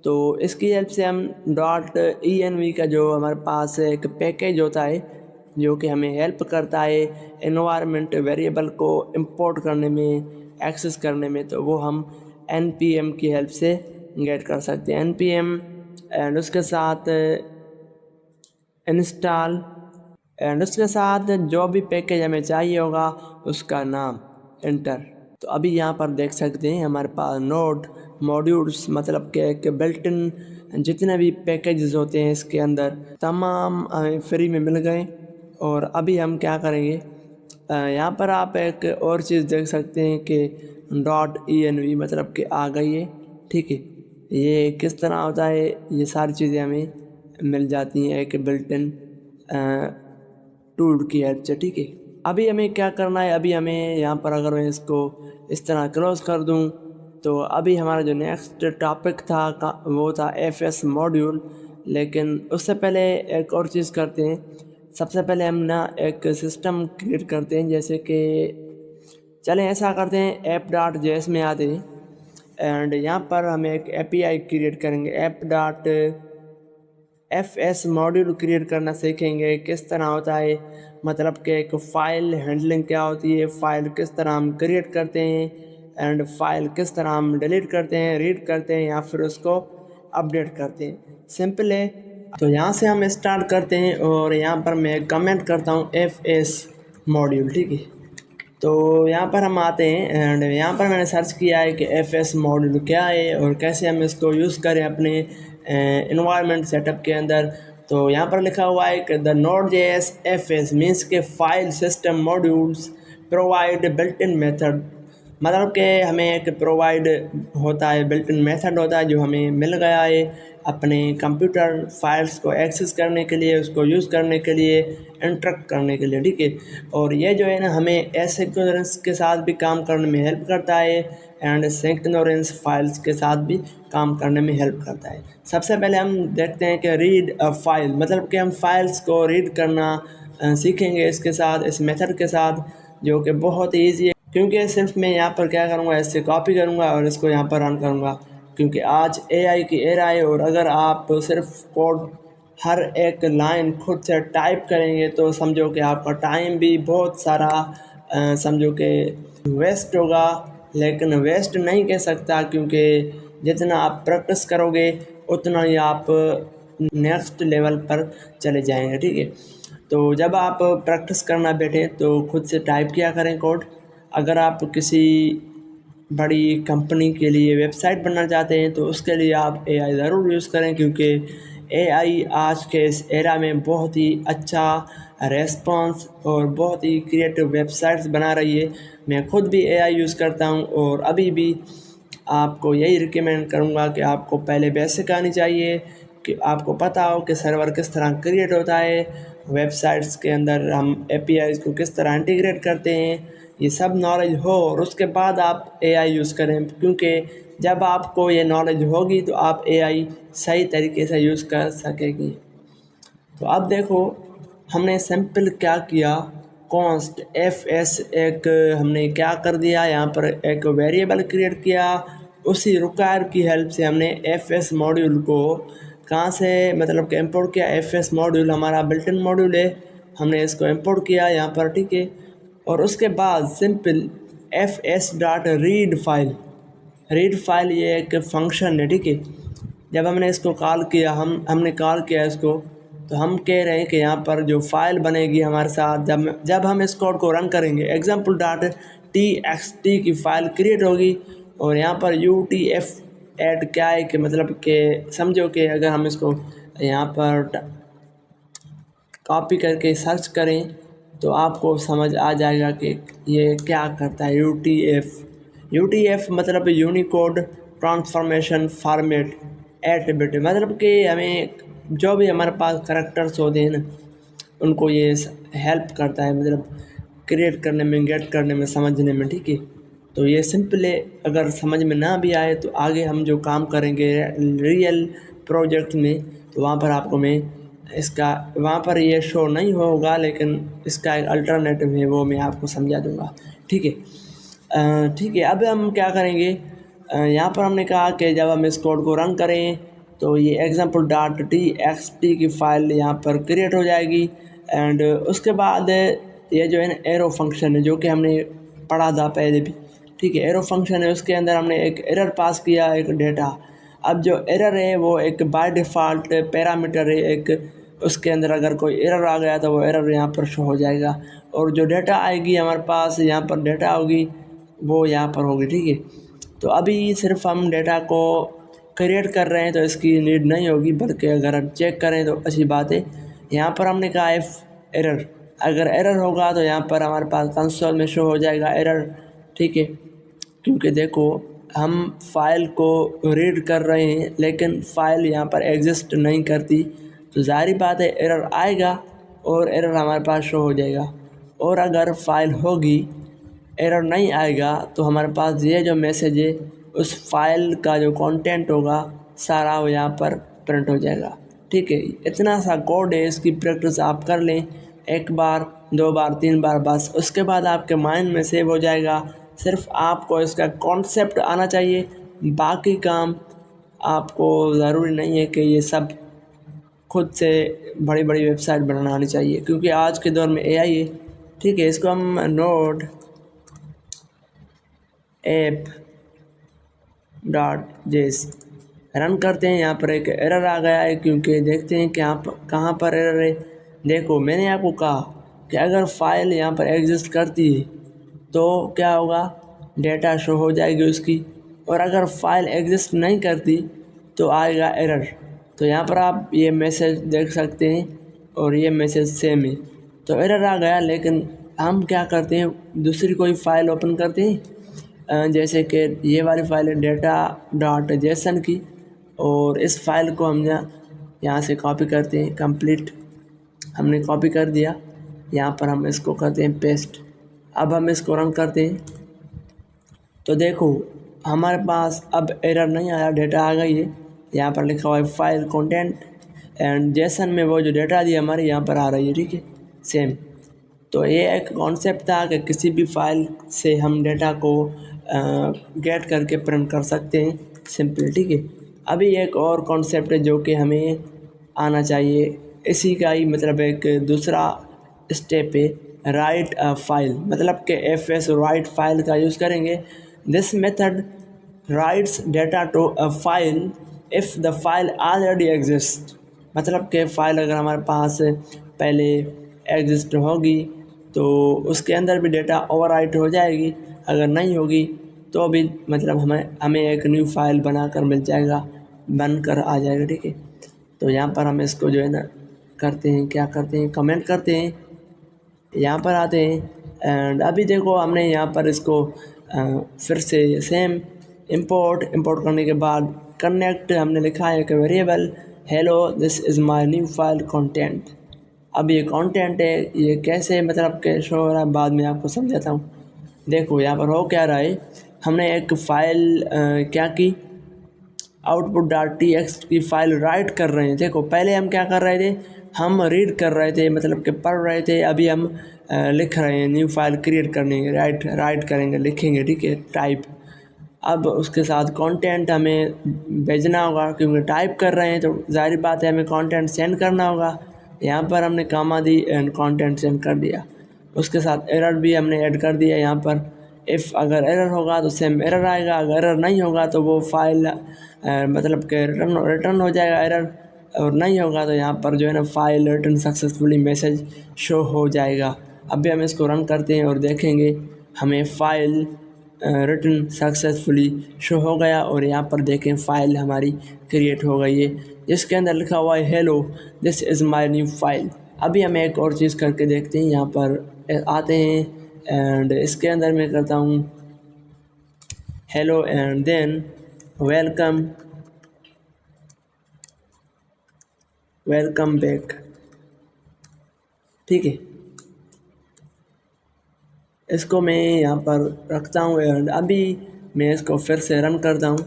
तो इसकी हेल्प से हम .env का जो हमारे पास एक पैकेज होता है जो कि हमें हेल्प करता है एनवायरनमेंट वेरिएबल को इंपोर्ट करने में, एक्सेस करने में, तो वो हम npm की हेल्प से गेट कर सकते हैं। npm एंड उसके साथ इंस्टॉल एंड उसके साथ जो भी पैकेज हमें चाहिए होगा उसका नाम एंटर। तो अभी यहाँ पर देख सकते हैं हमारे पास नोड मॉड्यूल्स मतलब कि एक बिल्ट इन जितने भी पैकेजेस होते हैं इसके अंदर तमाम हमें फ्री में मिल गए। और अभी हम क्या करेंगे, यहाँ पर आप एक और चीज़ देख सकते हैं कि .env मतलब कि आ गई है, ठीक है। ये किस तरह होता है, ये सारी चीज़ें हमें मिल जाती हैं एक बिल्ट इन टूल की हेल्प से, ठीक है। अभी हमें क्या करना है, अभी हमें यहाँ पर अगर मैं इसको इस तरह क्लोज कर दूँ तो अभी हमारा जो नेक्स्ट टॉपिक था वो था fs मॉड्यूल। लेकिन उससे पहले एक और चीज़ करते हैं, सबसे पहले हम ना एक सिस्टम क्रिएट करते हैं। जैसे कि चलें ऐसा करते हैं app.js में आते हैं एंड यहाँ पर हम एक API क्रिएट करेंगे। app.fs मॉड्यूल क्रिएट करना सीखेंगे किस तरह होता है, मतलब कि एक फ़ाइल हैंडलिंग क्या होती है, फ़ाइल किस तरह हम क्रिएट करते हैं एंड फाइल किस तरह हम डिलीट करते हैं, रीड करते हैं या फिर उसको अपडेट करते हैं। सिंपल है। तो यहाँ से हम स्टार्ट करते हैं और यहाँ पर मैं कमेंट करता हूँ fs मॉड्यूल, ठीक है। तो यहाँ पर हम आते हैं एंड यहाँ पर मैंने सर्च किया है कि fs मॉड्यूल क्या है और कैसे हम इसको यूज़ करें अपने इन्वायरमेंट सेटअप के अंदर। तो यहाँ पर लिखा हुआ है कि द Node.js fs मीन्स के file system modules provide built in method, मतलब कि हमें एक प्रोवाइड होता है, बिल्ट इन मेथड होता है जो हमें मिल गया है अपने कंप्यूटर फाइल्स को एक्सेस करने के लिए, उसको यूज़ करने के लिए, इंटरेक्ट करने के लिए, ठीक है। और ये जो है ना हमें एसिंक्रोनस के साथ भी काम करने में हेल्प करता है एंड सिंक्रोनस फाइल्स के साथ भी काम करने में हेल्प करता है। सबसे पहले हम देखते हैं कि रीड अ फाइल, मतलब कि हम फाइल्स को रीड करना सीखेंगे इसके साथ, इस मेथड के साथ, जो कि बहुत ही ईजी है। क्योंकि सिर्फ मैं यहाँ पर क्या करूँगा, इससे कॉपी करूँगा और इसको यहाँ पर रन करूँगा, क्योंकि आज AI की एरा है। और अगर आप सिर्फ कोड हर एक लाइन खुद से टाइप करेंगे तो समझो कि आपका टाइम भी बहुत सारा समझो कि वेस्ट होगा। लेकिन वेस्ट नहीं कह सकता, क्योंकि जितना आप प्रैक्टिस करोगे उतना ही आप नेक्स्ट लेवल पर चले जाएंगे, ठीक है। तो जब आप प्रैक्टिस करना बैठे तो खुद से टाइप किया करें कोड। अगर आप किसी बड़ी कंपनी के लिए वेबसाइट बनाना चाहते हैं तो उसके लिए आप AI ज़रूर यूज़ करें, क्योंकि AI आज के इस एरा में बहुत ही अच्छा रेस्पॉन्स और बहुत ही क्रिएटिव वेबसाइट्स बना रही है। मैं खुद भी AI यूज़ करता हूं और अभी भी आपको यही रिकमेंड करूंगा कि आपको पहले बेसिक आनी चाहिए, कि आपको पता हो कि सर्वर किस तरह क्रिएट होता है, वेबसाइट्स के अंदर हम APIs को किस तरह इंटीग्रेट करते हैं, ये सब नॉलेज हो और उसके बाद आप AI यूज़ करें। क्योंकि जब आपको ये नॉलेज होगी तो आप AI सही तरीके से यूज़ कर सकेंगे। तो अब देखो हमने सिंपल क्या किया, कॉन्स्ट fs एक हमने क्या कर दिया, यहाँ पर एक वेरिएबल क्रिएट किया। उसी रिक्वायर की हेल्प से हमने fs मॉड्यूल को कहाँ से मतलब कि इंपोर्ट किया। fs मॉड्यूल हमारा बिल्ट इन मॉड्यूल है, हमने इसको इंपोर्ट किया यहाँ पर, ठीक है। और उसके बाद simple fs dot read file ये एक फंक्शन है, ठीक है। जब हमने इसको कॉल किया, हमने कॉल किया इसको, तो हम कह रहे हैं कि यहाँ पर जो फाइल बनेगी हमारे साथ, जब हम इस कोड को रन करेंगे एग्जाम्पल डॉट txt की फ़ाइल क्रिएट होगी। और यहाँ पर utf ऐड क्या है कि मतलब कि समझो कि अगर हम इसको यहाँ पर कॉपी करके सर्च करें तो आपको समझ आ जाएगा कि ये क्या करता है। utf मतलब यूनिकोड ट्रांसफॉर्मेशन फॉर्मेट 8 बिट, मतलब कि हमें जो भी हमारे पास करैक्टर्स होते हैं ना, उनको ये हेल्प करता है मतलब क्रिएट करने में, गेट करने में, समझने में, ठीक है। तो ये सिंपल है, अगर समझ में ना भी आए तो आगे हम जो काम करेंगे रियल प्रोजेक्ट में, तो वहाँ पर आपको मैं इसका वहाँ पर ये शो नहीं होगा, लेकिन इसका एक अल्टरनेटिव है, वो मैं आपको समझा दूँगा, ठीक है। ठीक है, अब हम क्या करेंगे, यहाँ पर हमने कहा कि जब हम इस कोड को रन करें तो ये एग्जाम्पल डॉट txt की फ़ाइल यहाँ पर क्रिएट हो जाएगी। एंड उसके बाद ये जो है ना एरो फंक्शन है, जो कि हमने पढ़ा था पहले भी, ठीक है। एरो फंक्शन है, उसके अंदर हमने एक एरर पास किया, एक डेटा। अब जो एरर है वो एक बाय डिफ़ॉल्ट पैरामीटर है एक, उसके अंदर अगर कोई एरर आ गया तो वो एरर यहाँ पर शो हो जाएगा। और जो डेटा आएगी हमारे पास, यहाँ पर डेटा होगी, वो यहाँ पर होगी, ठीक है। तो अभी सिर्फ हम डेटा को क्रिएट कर रहे हैं तो इसकी नीड नहीं होगी, बल्कि अगर हम चेक करें तो अच्छी बात है। यहाँ पर हमने कहा है एरर, अगर एरर होगा तो यहाँ पर हमारे पास कंसोल में शो हो जाएगा एरर, ठीक है। क्योंकि देखो हम फाइल को रीड कर रहे हैं लेकिन फ़ाइल यहाँ पर एग्जिस्ट नहीं करती, तो जाहिर बात है एरर आएगा और एरर हमारे पास शो हो जाएगा। और अगर फ़ाइल होगी, एरर नहीं आएगा, तो हमारे पास ये जो मैसेज है उस फाइल का जो कंटेंट होगा सारा वो यहाँ पर प्रिंट हो जाएगा, ठीक है। इतना सा कोड है, इसकी प्रैक्टिस आप कर लें 1 बार 2 बार 3 बार बस, उसके बाद आपके माइंड में सेव हो जाएगा। सिर्फ आपको इसका कॉन्सेप्ट आना चाहिए, बाकी काम आपको ज़रूरी नहीं है कि ये सब खुद से बड़ी बड़ी वेबसाइट बनाना आनी चाहिए, क्योंकि आज के दौर में AI है, ठीक है। इसको हम नोड ऐप .js रन करते हैं। यहाँ पर एक एरर आ गया है, क्योंकि देखते हैं कि कहाँ पर एरर है। देखो मैंने आपको कहा कि अगर फाइल यहाँ पर एग्जिस्ट करती है तो क्या होगा, डेटा शो हो जाएगी उसकी, और अगर फाइल एग्जिस्ट नहीं करती तो आएगा एरर। तो यहाँ पर आप ये मैसेज देख सकते हैं और ये मैसेज सेम है, तो एरर आ गया। लेकिन हम क्या करते हैं, दूसरी कोई फ़ाइल ओपन करते हैं, जैसे कि ये वाली फ़ाइल है data.json की, और इस फाइल को हम यहाँ से कॉपी करते हैं। कंप्लीट हमने कॉपी कर दिया, यहाँ पर हम इसको करते हैं पेस्ट। अब हम इसको रन करते हैं तो देखो हमारे पास अब एरर नहीं आया, डेटा आ गई है। यहाँ पर लिखा हुआ है फाइल कंटेंट एंड जेसन में वो जो डेटा दी हमारे यहाँ पर आ रही है, ठीक है, सेम। तो ये एक कॉन्सेप्ट था कि किसी भी फाइल से हम डेटा को गेट करके प्रिंट कर सकते हैं, सिंपल, ठीक है। अभी एक और कॉन्सेप्ट है जो कि हमें आना चाहिए, इसी का ही मतलब एक दूसरा स्टेप है, राइट अ फाइल, मतलब कि fs राइट फाइल का यूज़ करेंगे। This method writes data to a file if the file already exist, मतलब कि फ़ाइल अगर हमारे पास पहले एग्जिस्ट होगी तो उसके अंदर भी डेटा ओवरराइट हो जाएगी, अगर नहीं होगी तो भी मतलब हमें एक न्यू फाइल बनाकर मिल जाएगा, बनकर आ जाएगा, ठीक है। तो यहाँ पर हम इसको जो है ना करते हैं, क्या करते हैं, कमेंट करते हैं, यहाँ पर आते हैं। एंड अभी देखो हमने यहाँ पर इसको फिर से सेम इंपोर्ट करने के बाद कनेक्ट हमने लिखा है कि variable hello this is my new file content. अब ये कंटेंट है, ये कैसे मतलब के शो हो रहा है बाद में आपको समझाता हूँ। देखो यहाँ पर हो क्या रहा है, हमने एक फ़ाइल क्या की, आउटपुट डॉट टी एक्स की फ़ाइल राइट कर रहे हैं। देखो पहले हम क्या कर रहे थे, हम रीड कर रहे थे, मतलब कि पढ़ रहे थे। अभी हम लिख रहे हैं, न्यू फाइल क्रिएट करने के राइट करेंगे, लिखेंगे, ठीक है, टाइप। अब उसके साथ कंटेंट हमें भेजना होगा, क्योंकि टाइप कर रहे हैं तो जाहिर बात है हमें कंटेंट सेंड करना होगा। यहाँ पर हमने कामा दी एंड कंटेंट सेंड कर दिया। उसके साथ एरर भी हमने ऐड कर दिया यहाँ पर। इफ़ अगर एरर होगा तो सेम एरर आएगा, अगर एरर नहीं होगा तो वो फाइल मतलब कि रिटर्न हो जाएगा एरर, और नहीं होगा तो यहाँ पर जो है ना file return successfully message show हो जाएगा। अभी हम इसको रन करते हैं और देखेंगे हमें फ़ाइल रिटर्न सक्सेसफुली शो हो गया। और यहाँ पर देखें फ़ाइल हमारी क्रिएट हो गई है, जिसके अंदर लिखा हुआ है hello this is my new file. अभी हम एक और चीज़ करके देखते हैं, यहाँ पर आते हैं एंड इसके अंदर मैं करता हूँ hello and than welcome back, ठीक है। इसको मैं यहाँ पर रखता हूँ एंड अभी मैं इसको फिर से रन करता हूँ।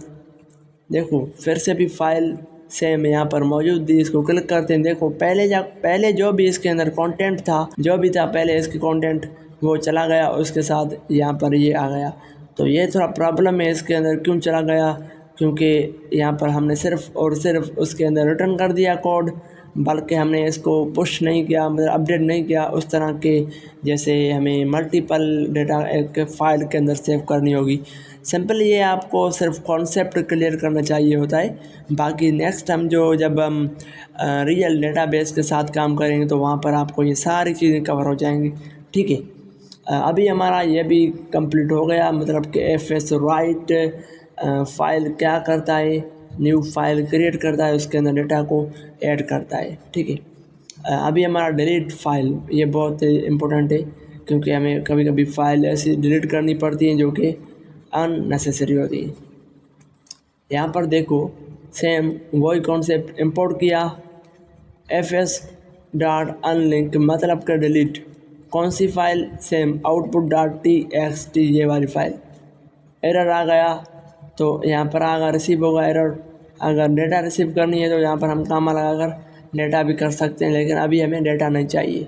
देखो फिर से भी फाइल सेम यहाँ पर मौजूद थी। इसको क्लिक करते हैं। देखो पहले जो भी इसके अंदर कंटेंट था, जो भी था पहले इसके कंटेंट, वो चला गया, उसके साथ यहाँ पर ये आ गया। तो ये थोड़ा प्रॉब्लम है इसके अंदर, क्यों चला गया, क्योंकि यहाँ पर हमने सिर्फ़ और सिर्फ उसके अंदर रिटर्न कर दिया कोड, बल्कि हमने इसको पुश नहीं किया, मतलब अपडेट नहीं किया उस तरह के जैसे हमें मल्टीपल डेटा एक फ़ाइल के अंदर सेव करनी होगी। सिंपल ये आपको सिर्फ कॉन्सेप्ट क्लियर करना चाहिए होता है। बाकी नेक्स्ट हम जब हम रियल डेटाबेस के साथ काम करेंगे तो वहाँ पर आपको ये सारी चीज़ें कवर हो जाएंगी, ठीक है। अभी हमारा ये भी कंप्लीट हो गया, मतलब कि एफ राइट फाइल क्या करता है, न्यू फाइल क्रिएट करता है, उसके अंदर डेटा को ऐड करता है, ठीक है। अभी हमारा डिलीट फाइल, ये बहुत इम्पोर्टेंट है, क्योंकि हमें कभी कभी फ़ाइल ऐसी डिलीट करनी पड़ती हैं जो कि अननेसेसरी होती है। यहाँ पर देखो सेम वही कॉन्सेप्ट इंपोर्ट किया, fs डॉट अनलिंक मतलब का डिलीट, कौन सी file, same output dot txt, ये वाली फ़ाइल। एरर आ गया तो यहाँ पर आगा रिसीव होगा एरर। अगर डेटा रिसीव करनी है तो यहाँ पर हम कामा लगाकर डेटा भी कर सकते हैं, लेकिन अभी हमें डेटा नहीं चाहिए।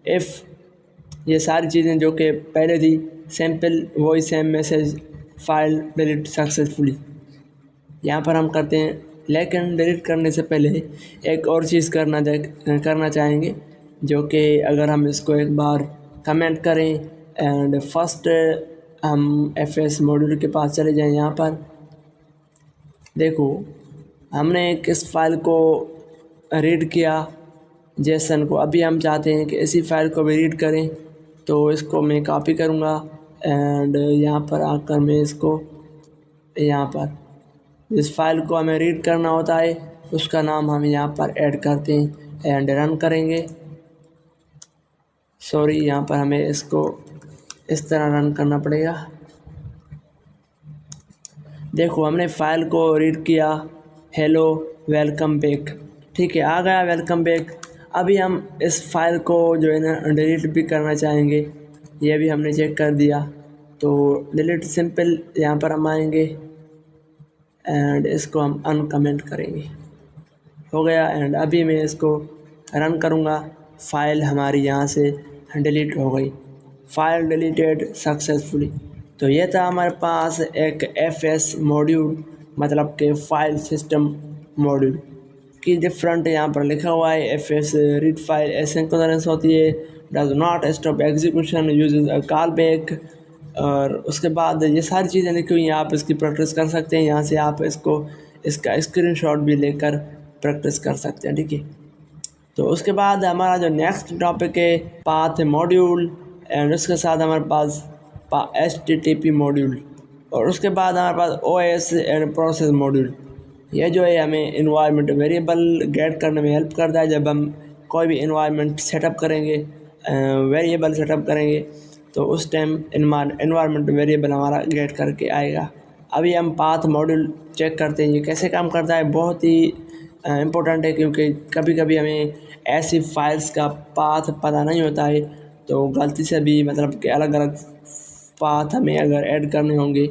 इफ़ ये सारी चीज़ें जो कि पहले थी, सैम्पल वही same message file delete successfully, यहाँ पर हम करते हैं। लेकिन डिलीट करने से पहले एक और चीज़ करना चाहेंगे, जो कि अगर हम इसको एक बार कमेंट करें एंड फर्स्ट हम fs मॉड्यूल के पास चले जाएं। यहाँ पर देखो हमने किस फाइल को रीड किया, जेसन को। अभी हम चाहते हैं कि इसी फाइल को भी रीड करें, तो इसको मैं कॉपी करूँगा एंड यहाँ पर आकर मैं इसको यहाँ पर इस फाइल को हमें रीड करना होता है, उसका नाम हम यहाँ पर ऐड करते हैं एंड रन करेंगे। सॉरी, यहाँ पर हमें इसको इस तरह रन करना पड़ेगा। देखो हमने फ़ाइल को रीड किया, हेलो वेलकम बैक, ठीक है, आ गया वेलकम बैक। अभी हम इस फाइल को जो है ना डिलीट भी करना चाहेंगे, ये भी हमने चेक कर दिया। तो डिलीट सिंपल यहाँ पर हम आएंगे एंड इसको हम अनकमेंट करेंगे, हो गया। एंड अभी मैं इसको रन करूँगा, फ़ाइल हमारी यहाँ से डिलीट हो गई, फाइल डिलीटेड सक्सेसफुली। तो ये था हमारे पास एक fs मॉड्यूल, मतलब के फाइल सिस्टम मॉड्यूल की डिफरेंट यहाँ पर लिखा हुआ है। fs रीड फाइल एसिंक्रोनस होती है, does not stop execution, uses a call back, और उसके बाद ये सारी चीज़ें लिखी हुई हैं। आप इसकी प्रैक्टिस कर सकते हैं, यहाँ से आप इसका स्क्रीनशॉट भी लेकर प्रैक्टिस कर सकते हैं, ठीक है। तो उसके बाद हमारा जो नेक्स्ट टॉपिक है पाथ मॉड्यूल, एंड उसके साथ हमारे पास HTTP मॉड्यूल, और उसके बाद हमारे पास OS एंड प्रोसेस मॉड्यूल। ये जो है हमें इन्वायरमेंट वेरिएबल गेट करने में हेल्प करता है। जब हम कोई भी इन्वायरमेंट सेटअप करेंगे, वेरिएबल सेटअप करेंगे, तो उस टाइम इन्वायरमेंट वेरिएबल हमारा गेट करके आएगा। अभी हम पाथ मॉड्यूल चेक करते हैं ये कैसे काम करता है। बहुत ही इम्पोर्टेंट है, क्योंकि कभी कभी हमें ऐसी फाइल्स का पाथ पता नहीं होता है, तो गलती से भी मतलब कि अलग अलग पाथ हमें अगर ऐड करने होंगे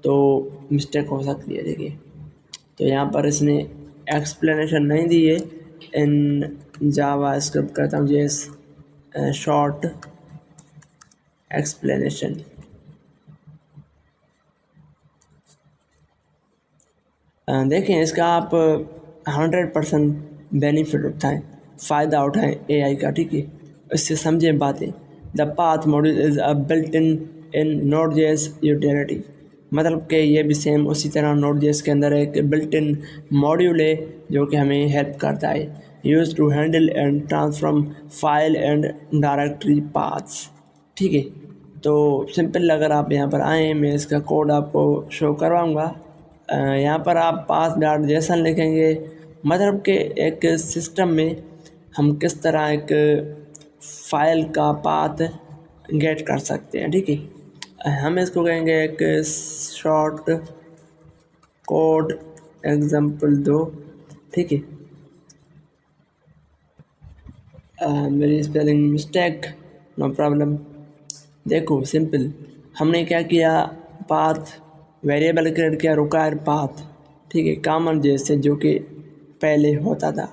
तो मिस्टेक हो सकती है, देखिए। तो यहाँ पर इसने एक्सप्लेनेशन नहीं दी है। इन जावा स्क्रिप्ट करता हूँ जेस शॉर्ट एक्सप्लेनेशन। देखें इसका आप 100% बेनिफिट उठाएं, फ़ायदा उठाएं एआई का, ठीक है। इससे समझें बातें। The path module is a built in Node JS utility, मतलब कि ये भी सेम उसी तरह नोड.जेएस के अंदर एक बिल्ट इन मॉड्यूल है जो कि हमें हेल्प करता है, use to handle and transform file and directory paths, ठीक है। तो सिंपल अगर आप यहाँ पर आएँ, मैं इसका कोड आपको शो करवाऊँगा। यहाँ पर आप path.json लिखेंगे, मतलब कि एक सिस्टम में हम किस तरह एक फ़ाइल का पाथ गेट कर सकते हैं, ठीक है। हम इसको कहेंगे एक शॉर्ट कोड एग्जांपल 2, ठीक है। मेरी स्पेलिंग मिस्टेक, नो प्रॉब्लम। देखो सिंपल हमने क्या किया, पाथ वेरिएबल क्रिएट किया, रिक्वायर पाथ, ठीक है, कॉमन जैसे जो कि पहले होता था,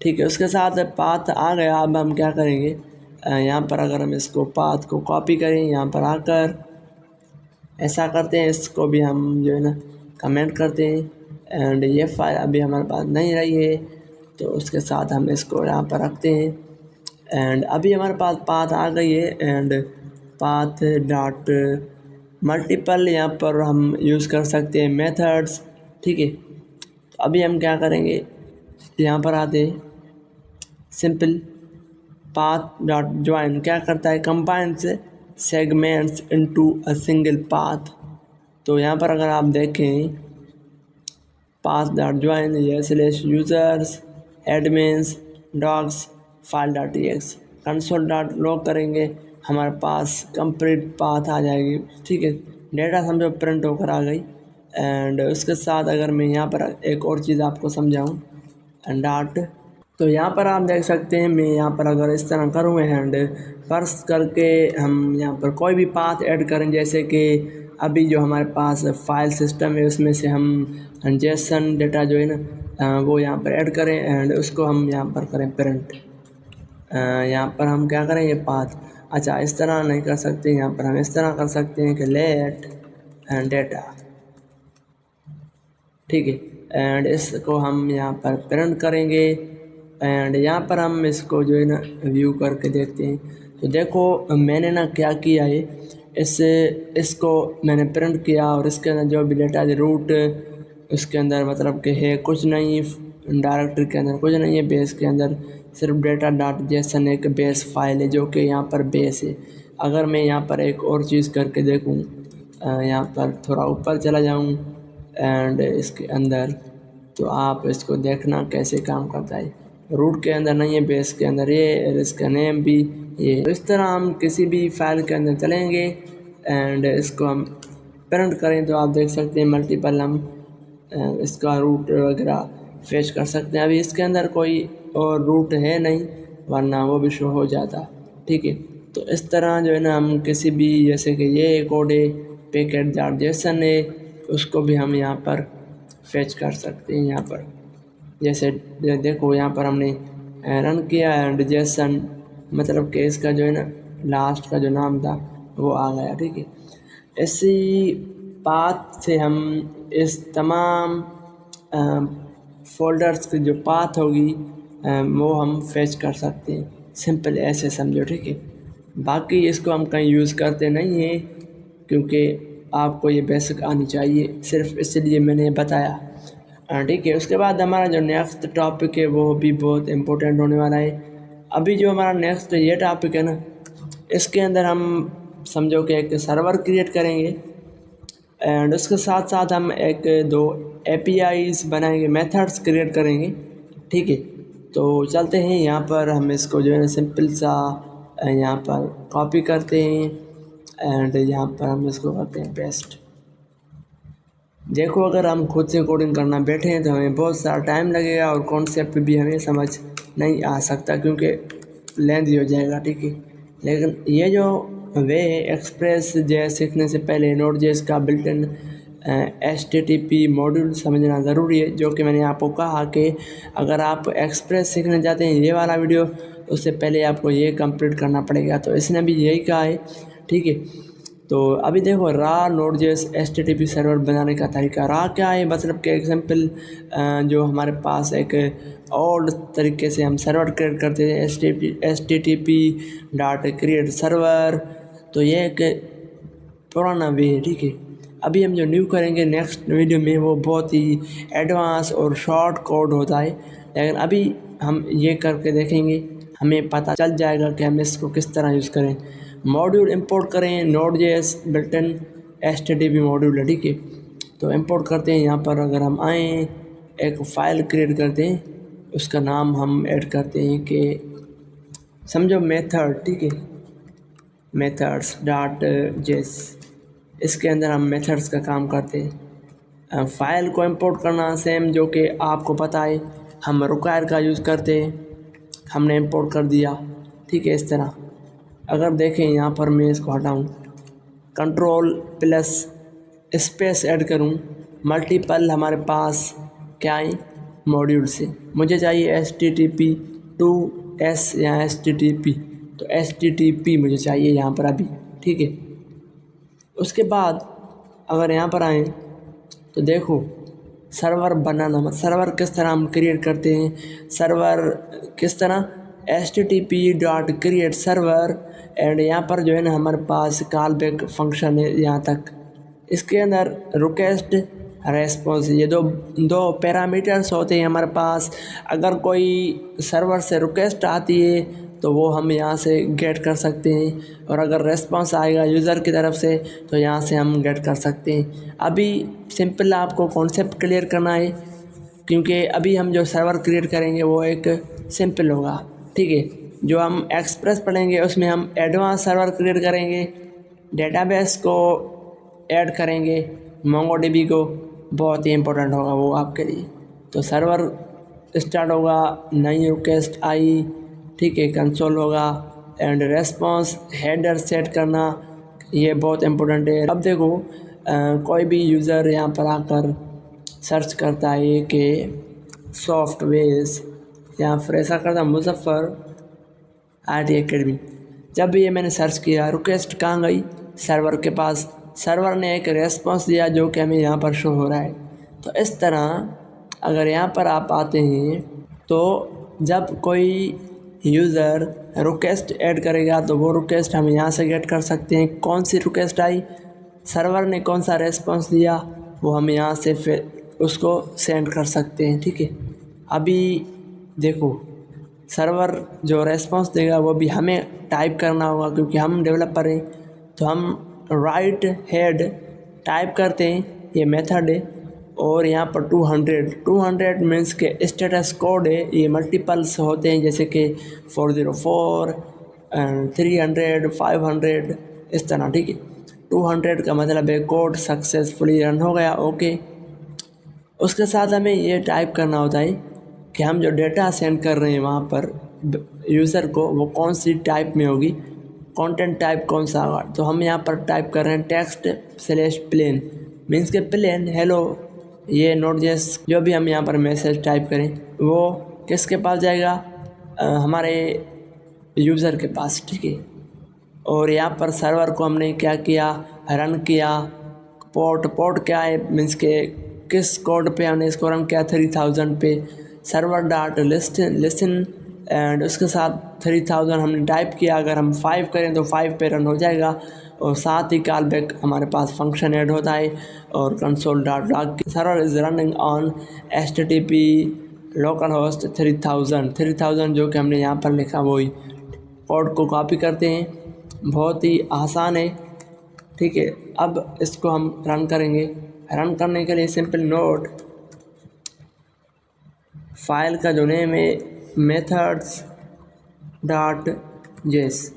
ठीक है। उसके साथ पाथ आ गया। अब हम क्या करेंगे, यहाँ पर अगर हम इसको पाथ को कॉपी करें, यहाँ पर आकर ऐसा करते हैं, इसको भी हम जो है ना कमेंट करते हैं। एंड ये फाइल अभी हमारे पास नहीं रही है, तो उसके साथ हम इसको यहाँ पर रखते हैं। एंड अभी हमारे पास पाथ आ गई है। एंड पाथ डॉट मल्टीपल यहाँ पर हम यूज़ कर सकते हैं मेथड्स, ठीक है। तो अभी हम क्या करेंगे, यहाँ पर आते हैं, सिंपल पाथ डॉट ज्वाइन क्या करता है, combines segments into a single path. तो यहाँ पर अगर आप देखें, पाथ डॉट ज्वाइन ये slash users admins dogs file dot TX console dot log करेंगे, हमारे पास कंप्लीट पाथ आ जाएगी, ठीक है। डेटा समझो प्रिंट होकर आ गई। एंड उसके साथ अगर मैं यहाँ पर एक और चीज़ आपको समझाऊँ, डॉट, तो यहाँ पर आप देख सकते हैं, मैं यहाँ पर अगर इस तरह करूँ हैंड पर्स करके हम यहाँ पर कोई भी पाथ ऐड करें, जैसे कि अभी जो हमारे पास फाइल सिस्टम है उसमें से हम जेसन डेटा जो है ना वो यहाँ पर ऐड करें, एंड उसको हम यहाँ पर करें प्रिंट। यहाँ पर हम क्या करें, ये पाथ, अच्छा इस तरह नहीं कर सकते, यहाँ पर हम इस तरह कर सकते हैं कि लेट डेटा, ठीक है। एंड इसको हम यहाँ पर प्रिंट करेंगे। एंड यहाँ पर हम इसको जो है ना व्यू करके देखते हैं। तो देखो मैंने ना क्या किया है, इसको मैंने प्रिंट किया और इसके अंदर जो भी डेटा रूट उसके अंदर मतलब कि है कुछ नहीं, डायरेक्टरी के अंदर कुछ नहीं है, बेस के अंदर सिर्फ डेटा डॉट जेसन एक बेस फाइल है जो कि यहाँ पर बेस है। अगर मैं यहाँ पर एक और चीज़ करके देखूँ, यहाँ पर थोड़ा ऊपर चला जाऊँ एंड इसके अंदर, तो आप इसको देखना कैसे काम करता है। रूट के अंदर नहीं है, बेस के अंदर ये, इसका नेम भी ये। तो इस तरह हम किसी भी फाइल के अंदर चलेंगे एंड इसको हम प्रिंट करें, तो आप देख सकते हैं मल्टीपल हम इसका रूट वगैरह फेच कर सकते हैं। अभी इसके अंदर कोई और रूट है नहीं, वरना वो भी शो हो जाता, ठीक है। तो इस तरह जो है ना हम किसी भी, जैसे कि ये कोड है पैकेट डॉट जेसन है, उसको भी हम यहाँ पर फेच कर सकते हैं। यहाँ पर जैसे देखो यहाँ पर हमने रन किया एंड जेसन, मतलब कि इसका जो है ना लास्ट का जो नाम था वो आ गया, ठीक है। इसी पाथ से हम इस तमाम फोल्डर्स की जो पाथ होगी वो हम फेच कर सकते हैं, सिंपल ऐसे समझो, ठीक है। बाकी इसको हम कहीं यूज़ करते नहीं हैं, क्योंकि आपको ये बेसिक आनी चाहिए, सिर्फ इसलिए मैंने बताया, ठीक है। उसके बाद हमारा जो नेक्स्ट टॉपिक है वो भी बहुत इम्पोर्टेंट होने वाला है। अभी जो हमारा नेक्स्ट ये टॉपिक है ना, इसके अंदर हम समझो कि एक सर्वर क्रिएट करेंगे एंड उसके साथ साथ हम एक दो APIs बनाएंगे, मेथड्स क्रिएट करेंगे, ठीक है। तो चलते हैं, यहाँ पर हम इसको जो है ना सिंपल सा यहाँ पर कॉपी करते हैं एंड यहाँ पर हम इसको करते हैं पेस्ट। देखो अगर हम खुद से कोडिंग करना बैठे हैं तो हमें बहुत सारा टाइम लगेगा और कॉन्सेप्ट भी हमें समझ नहीं आ सकता, क्योंकि लेंथी हो जाएगा, ठीक है। लेकिन ये जो वे है, एक्सप्रेस जेएस सीखने से पहले नोड.जेएस का बिल्ट इन HTTP मॉड्यूल समझना ज़रूरी है, जो कि मैंने आपको कहा कि अगर आप एक्सप्रेस सीखने जाते हैं ये वाला वीडियो, तो उससे पहले आपको ये कंप्लीट करना पड़ेगा। तो इसने भी यही कहा है, ठीक है। तो अभी देखो रा नोड.जेएस HTTP सर्वर बनाने का तरीका। रा क्या है, मतलब कि एग्जाम्पल जो हमारे पास एक ओल्ड तरीके से हम सर्वर क्रिएट करते थे, HTTP डॉट क्रिएट सर्वर, तो ये एक पुराना वे है, ठीक है। अभी हम जो न्यू करेंगे नेक्स्ट वीडियो में वो बहुत ही एडवांस और शॉर्ट कोड होता है, लेकिन अभी हम ये करके देखेंगे, हमें पता चल जाएगा कि हम इसको किस तरह यूज़ करें। मॉड्यूल इंपोर्ट करें, नोड.जेएस बिल्ट-इन HTTP मॉड्यूल है, ठीक है। तो इंपोर्ट करते हैं, यहाँ पर अगर हम आएँ एक फ़ाइल क्रिएट करते हैं, उसका नाम हम ऐड करते हैं कि समझो मेथड, ठीक है, methods.js। इसके अंदर हम मेथड्स का काम करते हैं। फ़ाइल को इंपोर्ट करना सेम जो कि आपको पता है, हम रिक्वायर का यूज़ करते हैं, हमने इंपोर्ट कर दिया, ठीक है। इस तरह अगर देखें यहाँ पर मैं इसको हटाऊँ, कंट्रोल प्लस स्पेस ऐड करूँ, मल्टीपल हमारे पास क्या है मॉड्यूल से, मुझे चाहिए HTTP2S या HTTP, तो HTTP मुझे चाहिए यहाँ पर अभी, ठीक है। उसके बाद अगर यहाँ पर आएँ तो देखो सर्वर बनाना, सर्वर किस तरह हम क्रिएट करते हैं, सर्वर किस तरह HTTP dot create server, and यहाँ पर जो है ना हमारे पास कॉल बैक फंक्शन है यहाँ तक। इसके अंदर रिक्वेस्ट रेस्पॉन्स, ये दो पैरामीटर्स होते हैं हमारे पास। अगर कोई सर्वर से रिक्वेस्ट आती है तो वो हम यहाँ से गेट कर सकते हैं, और अगर रेस्पॉन्स आएगा यूज़र की तरफ से तो यहाँ से हम गेट कर सकते हैं। अभी सिंपल आपको कॉन्सेप्ट क्लियर करना है, क्योंकि अभी हम जो सर्वर क्रिएट करेंगे वो एक सिंपल होगा, ठीक है। जो हम एक्सप्रेस पढ़ेंगे उसमें हम एडवांस सर्वर क्रिएट करेंगे, डेटाबेस को ऐड करेंगे, मोंगोडीबी को, बहुत ही इम्पोर्टेंट होगा वो आपके लिए। तो सर्वर स्टार्ट होगा, नई रिक्वेस्ट आई, ठीक है, कंसोल होगा, एंड रेस्पॉन्स हेडर सेट करना, ये बहुत इम्पोर्टेंट है। अब देखो कोई भी यूज़र यहाँ पर आकर सर्च करता है कि सॉफ्टवेयर्स, या फिर ऐसा करता मुजफ्फर IT एकेडमी, जब भी ये मैंने सर्च किया रिक्वेस्ट कहाँ गई, सर्वर के पास, सर्वर ने एक रेस्पॉन्स दिया जो कि हमें यहाँ पर शो हो रहा है। तो इस तरह अगर यहाँ पर आप आते हैं तो जब कोई यूज़र रिक्वेस्ट ऐड करेगा तो वो रिक्वेस्ट हम यहाँ से गेट कर सकते हैं, कौन सी रिक्वेस्ट आई, सर्वर ने कौन सा रेस्पॉन्स दिया, वो हम यहाँ से फिर उसको सेंड कर सकते हैं, ठीक है। अभी देखो सर्वर जो रेस्पॉन्स देगा वो भी हमें टाइप करना होगा, क्योंकि हम डेवलपर हैं। तो हम राइट हेड टाइप करते हैं, ये मेथड है, और यहाँ पर 200 मीन्स के स्टेटस कोड है, ये मल्टीपल्स होते हैं, जैसे कि 404 300 500 इस तरह, ठीक है। 200 का मतलब है कोड सक्सेसफुली रन हो गया, ओके। उसके साथ हमें ये टाइप करना होता है कि हम जो डेटा सेंड कर रहे हैं वहाँ पर यूज़र को, वो कौन सी टाइप में होगी, कंटेंट टाइप कौन सा होगा। तो हम यहाँ पर टाइप कर रहे हैं टेक्स्ट/प्लेन, मीन्स के प्लेन हेलो, ये नोड.जेएस जो भी हम यहाँ पर मैसेज टाइप करें वो किसके पास जाएगा, हमारे यूज़र के पास, ठीक है। और यहाँ पर सर्वर को हमने क्या किया, रन किया, पोर्ट क्या है, मीन्स के किस कोड पे हमने इसको रन किया, 3000 पे, सर्वर डॉट लिसन, एंड उसके साथ 3000 हमने टाइप किया। अगर हम 5 करें तो 5 पे रन हो जाएगा, और साथ ही कॉल बैक हमारे पास फंक्शन ऐड होता है, और console dot log server is running on HTTP local host 3000 जो कि हमने यहाँ पर लिखा, वही कोड को कॉपी करते हैं, बहुत ही आसान है, ठीक है। अब इसको हम रन करेंगे। रन करने के लिए सिंपल नोड फाइल का जो नेम है methods.js,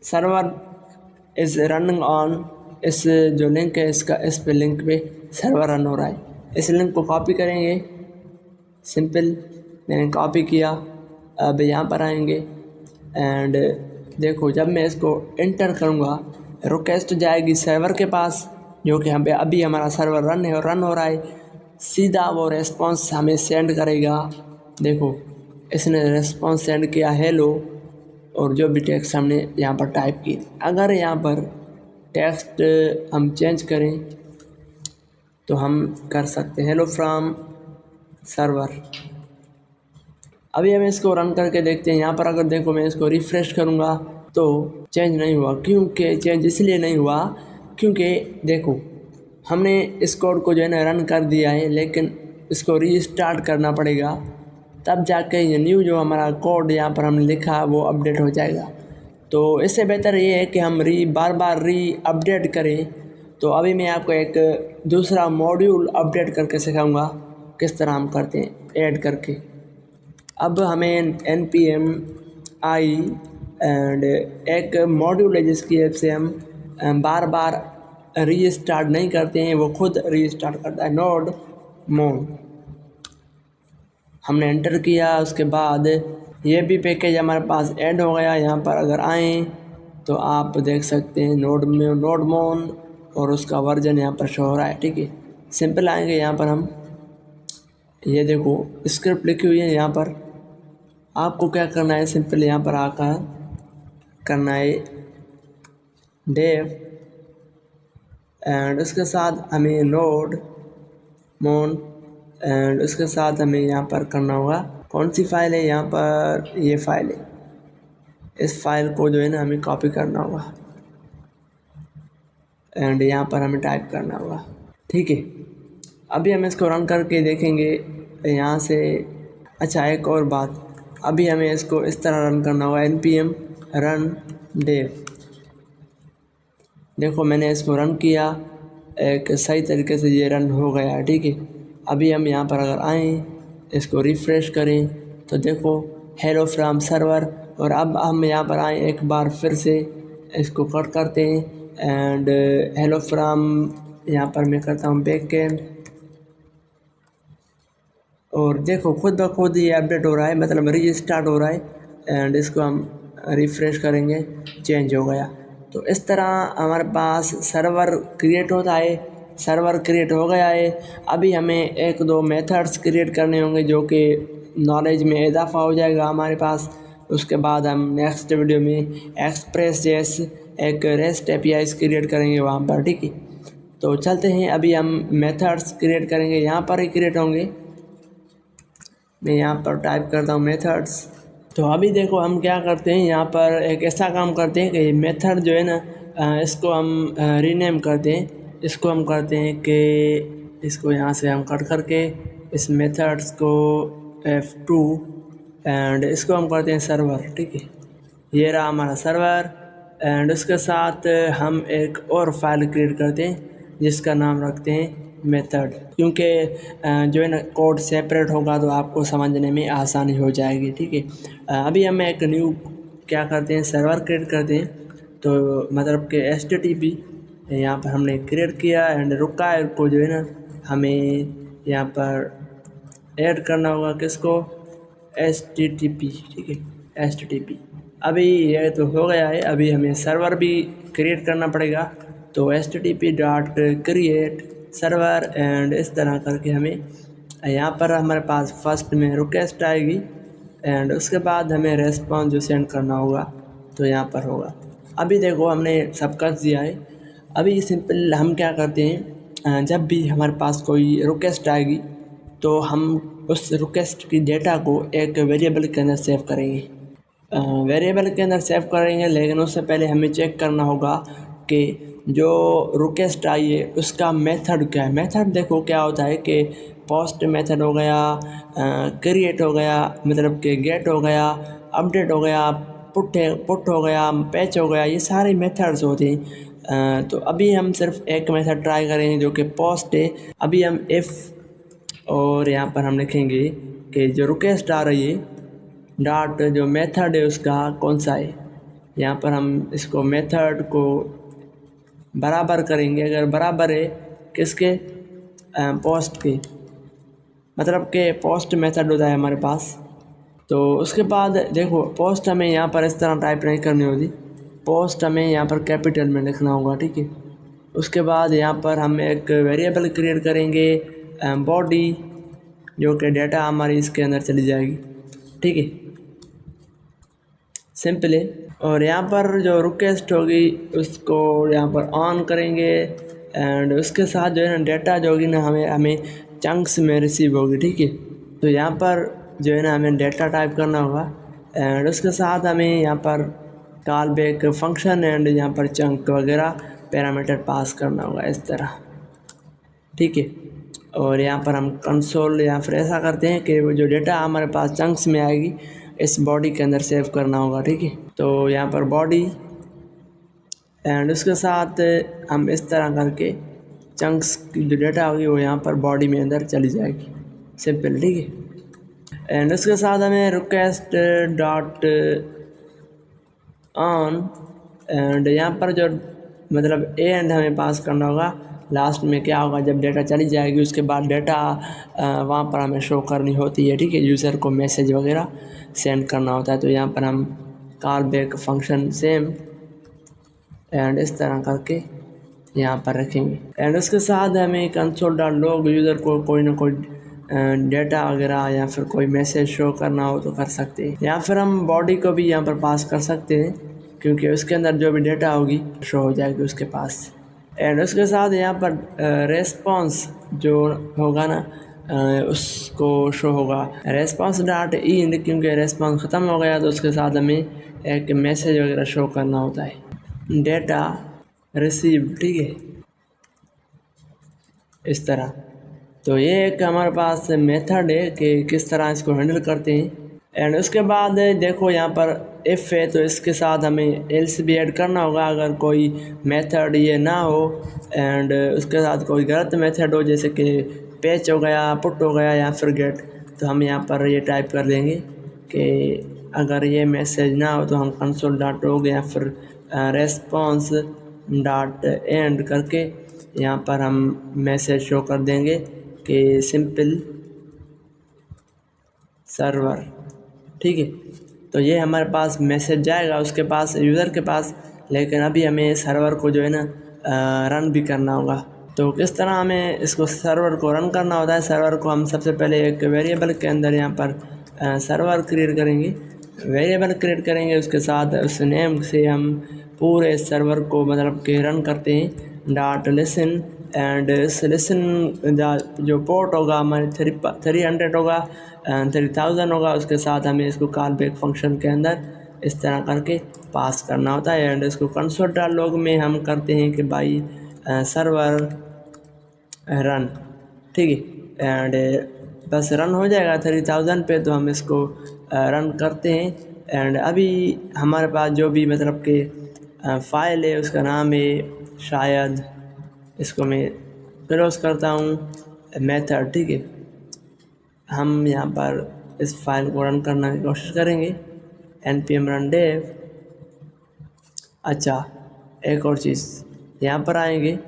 server is running on, इस जो लिंक है इसका, इस पे लिंक पे सर्वर रन हो रहा है। इस लिंक को कॉपी करेंगे, सिंपल मैंने कॉपी किया। अब यहाँ पर आएंगे एंड देखो जब मैं इसको इंटर करूँगा रिक्वेस्ट जाएगी सर्वर के पास, जो कि हम पे अभी हमारा सर्वर रन है और रन हो रहा है, सीधा वो रेस्पॉन्स हमें सेंड करेगा। देखो इसने रेस्पॉन्स सेंड किया हेलो, और जो भी टेक्स्ट हमने यहाँ पर टाइप की। अगर यहाँ पर टेक्स्ट हम चेंज करें तो हम कर सकते हैं हेलो फ्रॉम सर्वर। अभी हम इसको रन करके देखते हैं। यहाँ पर अगर देखो मैं इसको रिफ़्रेश करूँगा तो चेंज नहीं हुआ। क्योंकि चेंज इसलिए नहीं हुआ क्योंकि देखो हमने इस कोड को जो है ना रन कर दिया है, लेकिन इसको रीस्टार्ट करना पड़ेगा, तब जाके ये न्यू जो हमारा कोड यहाँ पर हमने लिखा वो अपडेट हो जाएगा। तो इससे बेहतर ये है कि हम बार बार अपडेट करें। तो अभी मैं आपको एक दूसरा मॉड्यूल अपडेट करके सिखाऊंगा किस तरह हम करते हैं ऐड करके। अब हमें npm i एंड एक मॉड्यूल है जिसकी हेल्प से हम बार बार रीस्टार्ट नहीं करते हैं, वो खुद रीस्टार्ट करता है। नोड मोन हमने एंटर किया, उसके बाद ये भी पैकेज हमारे पास ऐड हो गया। यहाँ पर अगर आएँ तो आप देख सकते हैं नोड मोन और उसका वर्जन यहाँ पर शो हो रहा है। ठीक है, सिंपल आएंगे यहाँ पर हम, ये देखो स्क्रिप्ट लिखी हुई है। यहाँ पर आपको क्या करना है, सिंपल यहाँ पर आकर करना है डेव एंड उसके साथ हमें नोड मोन एंड उसके साथ हमें यहाँ पर करना होगा कौन सी फाइल है, यहाँ पर ये फाइल है। इस फाइल को जो है ना हमें कॉपी करना होगा एंड यहाँ पर हमें टाइप करना होगा। ठीक है, अभी हम इसको रन करके देखेंगे यहाँ से। अच्छा एक और बात, अभी हमें इसको इस तरह रन करना होगा npm run dev। देखो मैंने इसको रन किया, एक सही तरीके से ये रन हो गया। ठीक है, अभी हम यहाँ पर अगर आएँ इसको रिफ़्रेश करें तो देखो हेलो फ्रॉम सर्वर। और अब हम यहाँ पर आएँ एक बार फिर से इसको कट करते हैं एंड हेलो फ्रॉम, यहाँ पर मैं करता हूँ बैकएंड, और देखो खुद ब खुद ये अपडेट हो रहा है, मतलब रीस्टार्ट हो रहा है। एंड इसको हम रिफ़्रेश करेंगे, चेंज हो गया। तो इस तरह हमारे पास सर्वर क्रिएट होता है। सर्वर क्रिएट हो गया है। अभी हमें एक दो मेथड्स क्रिएट करने होंगे जो कि नॉलेज में इजाफा हो जाएगा हमारे पास। उसके बाद हम नेक्स्ट वीडियो में एक्सप्रेस जैस एक रेस्ट एपीआई क्रिएट करेंगे वहाँ पर। ठीक है, तो चलते हैं। अभी हम मेथड्स क्रिएट करेंगे, यहाँ पर ही क्रिएट होंगे। मैं यहाँ पर टाइप करता हूँ मेथड्स। तो अभी देखो हम क्या करते हैं, यहाँ पर एक ऐसा काम करते हैं कि मेथड जो है ना इसको हम रीनेम करते हैं। इसको हम करते हैं कि इसको यहाँ से हम कट करके इस मेथड्स को F2 एंड इसको हम करते हैं सर्वर। ठीक है, ये रहा हमारा सर्वर एंड उसके साथ हम एक और फाइल क्रिएट करते हैं जिसका नाम रखते हैं मेथड, क्योंकि जो है ना कोड सेपरेट होगा तो आपको समझने में आसानी हो जाएगी। ठीक है, अभी हम एक न्यू क्या करते हैं, सर्वर क्रिएट करते हैं। तो मतलब कि HTTP यहाँ पर हमने क्रिएट किया एंड रुका को जो है ना हमें यहाँ पर ऐड करना होगा, किसको, HTTP। ठीक है, HTTP अभी ये तो हो गया है। अभी हमें सर्वर भी क्रिएट करना पड़ेगा। तो http.create सर्वर एंड इस तरह करके हमें यहाँ पर हमारे पास फर्स्ट में रिक्वेस्ट आएगी एंड उसके बाद हमें रेस्पॉन्स जो सेंड करना होगा तो यहाँ पर होगा। अभी देखो हमने सब कर दिया है। अभी सिंपल हम क्या करते हैं, जब भी हमारे पास कोई रिक्वेस्ट आएगी तो हम उस रिक्वेस्ट की डेटा को एक वेरिएबल के अंदर सेव करेंगे। वेरिएबल के अंदर सेव करेंगे, लेकिन उससे पहले हमें चेक करना होगा कि जो रिक्वेस्ट आई है उसका मेथड क्या है। मेथड देखो क्या होता है कि पोस्ट मेथड हो गया, क्रिएट हो गया, मतलब कि गेट हो गया, अपडेट हो गया, पुट हो गया, पैच हो गया, ये सारे मेथड्स होते हैं। तो अभी हम सिर्फ एक मेथड ट्राई करेंगे जो कि पोस्ट है। अभी हम इफ़ और यहाँ पर हम लिखेंगे कि जो रिक्वेस्ट आ रही है डॉट जो मेथड है उसका कौन सा है। यहाँ पर हम इसको मेथड को बराबर करेंगे, अगर बराबर है किसके, पोस्ट के, मतलब कि पोस्ट मेथड होता है हमारे पास। तो उसके बाद देखो पोस्ट हमें यहाँ पर इस तरह टाइप नहीं करनी होती, पोस्ट हमें यहाँ पर कैपिटल में लिखना होगा। ठीक है, उसके बाद यहाँ पर हम एक वेरिएबल क्रिएट करेंगे बॉडी, जो कि डेटा हमारी इसके अंदर चली जाएगी। ठीक है, सिंपल है। और यहाँ पर जो रिक्वेस्ट होगी उसको यहाँ पर ऑन करेंगे एंड उसके साथ जो है ना डेटा जो होगी ना हमें चंक्स में रिसीव होगी। ठीक है, तो यहाँ पर जो है ना हमें डेटा टाइप करना होगा एंड उसके साथ हमें यहाँ पर कॉल बैक फंक्शन एंड यहाँ पर चंक वगैरह पैरामीटर पास करना होगा इस तरह। ठीक है, और यहाँ पर हम कंसोल या फिर ऐसा करते हैं कि वो जो डेटा हमारे पास चंक्स में आएगी इस बॉडी के अंदर सेव करना होगा। ठीक है, तो यहाँ पर बॉडी एंड उसके साथ हम इस तरह करके चंक्स की जो डेटा होगी वो यहाँ पर बॉडी में अंदर चली जाएगी, सिंपल। ठीक है, एंड उसके साथ हमें रिक्वेस्ट डॉट ऑन एंड यहाँ पर जो मतलब ए एंड हमें पास करना होगा। लास्ट में क्या होगा, जब डेटा चली जाएगी उसके बाद डेटा वहाँ पर हमें शो करनी होती है। ठीक है, यूज़र को मैसेज वगैरह सेंड करना होता है। तो यहाँ पर हम call back function same and इस तरह करके यहाँ पर रखेंगे एंड उसके साथ हमें कंसोल डॉट लॉग यूज़र को कोई ना कोई डेटा वगैरह या फिर कोई मैसेज शो करना हो तो कर सकते हैं, या फिर हम बॉडी को भी यहाँ पर पास कर सकते हैं क्योंकि उसके अंदर जो भी डेटा होगी शो हो जाएगी उसके पास। एंड उसके साथ यहाँ पर रेस्पॉन्स जो होगा ना उसको शो होगा रेस्पॉन्स डॉट इन, क्योंकि रेस्पॉन्स ख़त्म हो गया तो उसके साथ हमें एक मैसेज वगैरह शो करना होता है, डेटा रिसीव। ठीक है, इस तरह। तो ये एक हमारे पास मेथड है कि किस तरह इसको हैंडल करते हैं। एंड उसके बाद देखो यहाँ पर इफ़ है तो इसके साथ हमें एल्स भी ऐड करना होगा अगर कोई मेथड ये ना हो एंड उसके साथ कोई गलत मेथड हो, जैसे कि पैच हो गया, पुट हो गया या फिर गेट, तो हम यहाँ पर ये टाइप कर देंगे कि अगर ये मैसेज ना हो तो हम कंसोल डॉट लॉग या फिर रेस्पॉन्स डॉट एंड करके यहाँ पर हम मैसेज शो कर देंगे कि सिंपल सर्वर। ठीक है, तो ये हमारे पास मैसेज जाएगा उसके पास, यूज़र के पास, लेकिन अभी हमें सर्वर को जो है ना रन भी करना होगा। तो किस तरह हमें इसको सर्वर को रन करना होता है, सर्वर को हम सबसे पहले एक वेरिएबल के अंदर यहाँ पर सर्वर क्रिएट करेंगे, वेरिएबल क्रिएट करेंगे, उसके साथ उस नेम से हम पूरे सर्वर को मतलब कि रन करते हैं डॉट लिसन एंड इस लिसन जो पोर्ट होगा हमारे 300 होगा 3000 होगा, उसके साथ हमें इसको कॉल बैक फंक्शन के अंदर इस तरह करके पास करना होता है एंड इसको कंसोल डॉट लॉग में हम करते हैं कि भाई सर्वर रन। ठीक है, एंड बस रन हो जाएगा 3000 पे, तो हम इसको रन करते हैं एंड अभी हमारे पास जो भी मतलब कि फ़ाइल है उसका नाम है शायद, इसको मैं क्लोज करता हूँ मेथड। ठीक है, हम यहाँ पर इस फाइल को रन करने की कोशिश करेंगे npm run dev। अच्छा, एक और चीज़ यहाँ पर आएंगे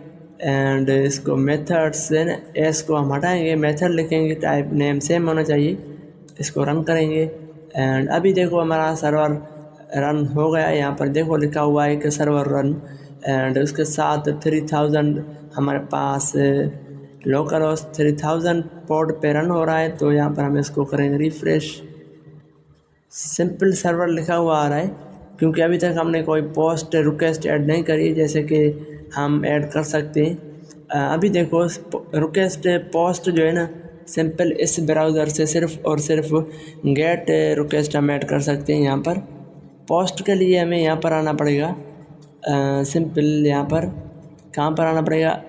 एंड इसको मेथड से एस को हम हटाएंगे, मेथड लिखेंगे, टाइप नेम सेम होना चाहिए, इसको रन करेंगे एंड अभी देखो हमारा सर्वर रन हो गया। यहाँ पर देखो लिखा हुआ है कि सर्वर रन एंड उसके साथ 3000 हमारे पास लोकल होस्ट 3000 पोर्ट पे रन हो रहा है। तो यहाँ पर हम इसको करेंगे रिफ्रेश, सिंपल सर्वर लिखा हुआ आ रहा है क्योंकि अभी तक हमने कोई पोस्ट रिक्वेस्ट ऐड नहीं करी, जैसे कि हम ऐड कर सकते हैं। अभी देखो रिक्वेस्ट पोस्ट जो है ना सिंपल इस ब्राउज़र से सिर्फ और सिर्फ गेट रिक्वेस्ट हम ऐड कर सकते हैं। यहाँ पर पोस्ट के लिए हमें यहाँ पर आना पड़ेगा, सिंपल यहाँ पर कहाँ पर आना पड़ेगा,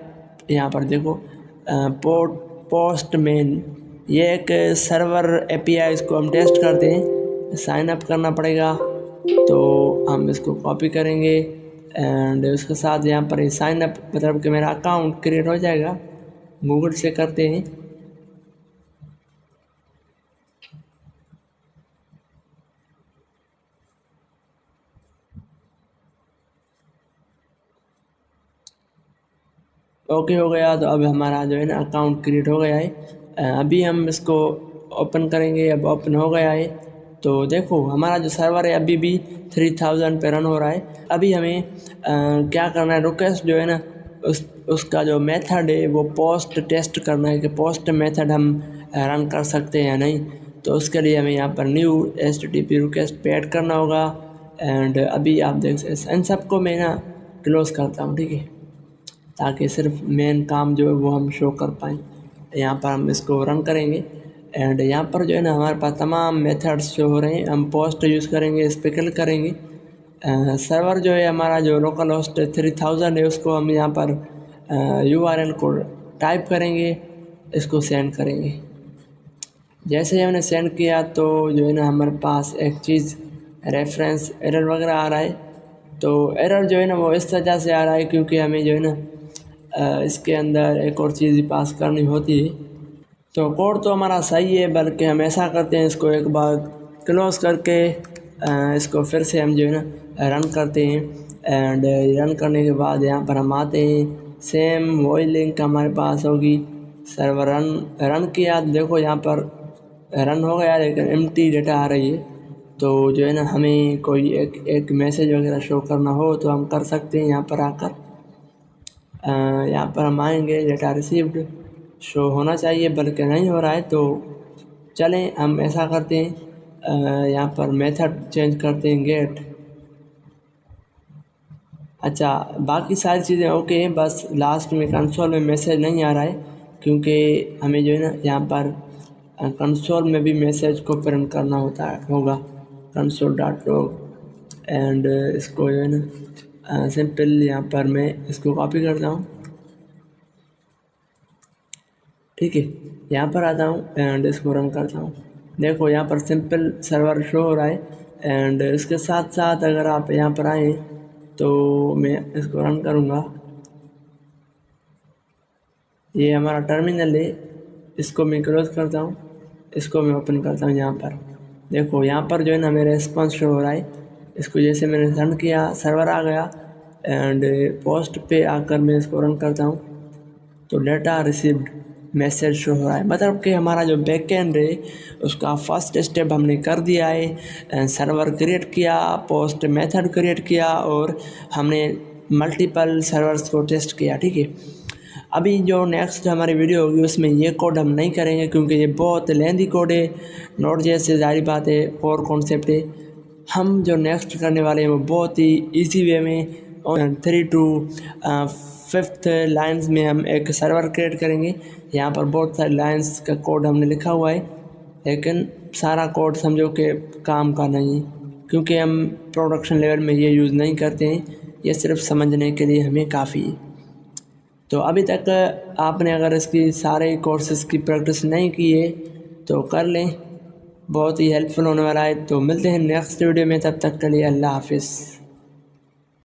यहाँ पर देखो पोस्ट मेन, ये एक सर्वर एपीआई, इसको हम टेस्ट करते हैं, साइन अप करना पड़ेगा। तो हम इसको कॉपी करेंगे एंड उसके साथ यहाँ पर साइन अप मतलब कि मेरा अकाउंट क्रिएट हो जाएगा, गूगल से करते हैं। ओके हो गया, तो अब हमारा जो है ना अकाउंट क्रिएट हो गया है। अभी हम इसको ओपन करेंगे, अब ओपन हो गया है। तो देखो हमारा जो सर्वर है अभी भी 3000 पे रन हो रहा है। अभी हमें क्या करना है, रिक्वेस्ट जो है ना उसका जो मेथड है वो पोस्ट टेस्ट करना है कि पोस्ट मेथड हम रन कर सकते हैं या नहीं। तो उसके लिए हमें यहाँ पर न्यू HTTP रिक्वेस्ट पे ऐड करना होगा। एंड अभी आप देख सकते इन सबको मैं ना क्लोज़ करता हूँ, ठीक है, ताकि सिर्फ मेन काम जो है वो हम शो कर पाएँ। यहाँ पर हम इसको रन करेंगे एंड यहाँ पर जो है ना हमारे पास तमाम मेथड्स शो हो रहे हैं। हम पोस्ट यूज़ करेंगे, इस पर क्लिक करेंगे। सर्वर जो है हमारा जो लोकल होस्ट 3000 है उसको हम यहाँ पर URL को टाइप करेंगे, इसको सेंड करेंगे। जैसे ही हमने सेंड किया तो जो है ना हमारे पास एक चीज़ रेफरेंस एरर वगैरह आ रहा है। तो एरर जो है ना वो इस वजह से आ रहा है क्योंकि हमें जो है ना इसके अंदर एक और चीज़ पास करनी होती है। तो कोड तो हमारा सही है, बल्कि हम ऐसा करते हैं, इसको एक बार क्लोज़ करके इसको फिर से हम जो है ना रन करते हैं। एंड रन करने के बाद यहाँ पर हम आते हैं, सेम वही लिंक हमारे पास होगी। सर्वर रन किया, देखो यहाँ पर रन हो गया लेकिन एम्प्टी डेटा आ रही है। तो जो है ना हमें कोई एक मैसेज वगैरह शो करना हो तो हम कर सकते हैं। यहाँ पर आकर यहाँ पर हम आएंगे, डेटा रिसीव्ड शो होना चाहिए बल्कि नहीं हो रहा है। तो चलें हम ऐसा करते हैं, यहाँ पर मेथड चेंज करते हैं गेट। अच्छा, बाकी सारी चीज़ें ओके हैं, बस लास्ट में कंसोल में मैसेज नहीं आ रहा है क्योंकि हमें जो है ना यहाँ पर कंसोल में भी मैसेज को प्रिंट करना होगा console.log। एंड इसको जो है ना सिंपल यहाँ पर मैं इसको कॉपी करता हूँ, ठीक है, यहाँ पर आता हूँ एंड इसको रन करता हूँ। देखो यहाँ पर सिंपल सर्वर शो हो रहा है। एंड इसके साथ साथ अगर आप यहाँ पर आएँ तो मैं इसको रन करूँगा। ये हमारा टर्मिनल है, इसको मैं क्लोज करता हूँ, इसको मैं ओपन करता हूँ। यहाँ पर देखो यहाँ पर जो है ना मेरा रिस्पॉन्स शो हो रहा है। इसको जैसे मैंने रन किया सर्वर आ गया एंड पोस्ट पे आकर मैं इसको रन करता हूँ तो डेटा रिसीव्ड मैसेज शो हो रहा है। मतलब कि हमारा जो बैकएंड है उसका फर्स्ट स्टेप हमने कर दिया है। सर्वर क्रिएट किया, पोस्ट मेथड क्रिएट किया और हमने मल्टीपल सर्वर्स को टेस्ट किया, ठीक है। अभी जो नेक्स्ट हमारी वीडियो होगी उसमें ये कोड हम नहीं करेंगे क्योंकि ये बहुत लेंदी कोड है। Node.js से जारी बात है, कोर कॉन्सेप्ट है। हम जो नेक्स्ट करने वाले हैं वो बहुत ही इजी वे में 3 to 5th लाइन्स में हम एक सर्वर क्रिएट करेंगे। यहाँ पर बहुत सारे लाइन्स का कोड हमने लिखा हुआ है लेकिन सारा कोड समझो कि काम का नहीं है क्योंकि हम प्रोडक्शन लेवल में ये यूज़ नहीं करते हैं। ये सिर्फ समझने के लिए हमें काफ़ी है। तो अभी तक आपने अगर इसकी सारे कोर्सेज़ की प्रैक्टिस नहीं की है तो कर लें, बहुत ही हेल्पफुल होने वाला है। तो मिलते हैं नेक्स्ट वीडियो में, तब तक के लिए अल्लाह हाफिज़।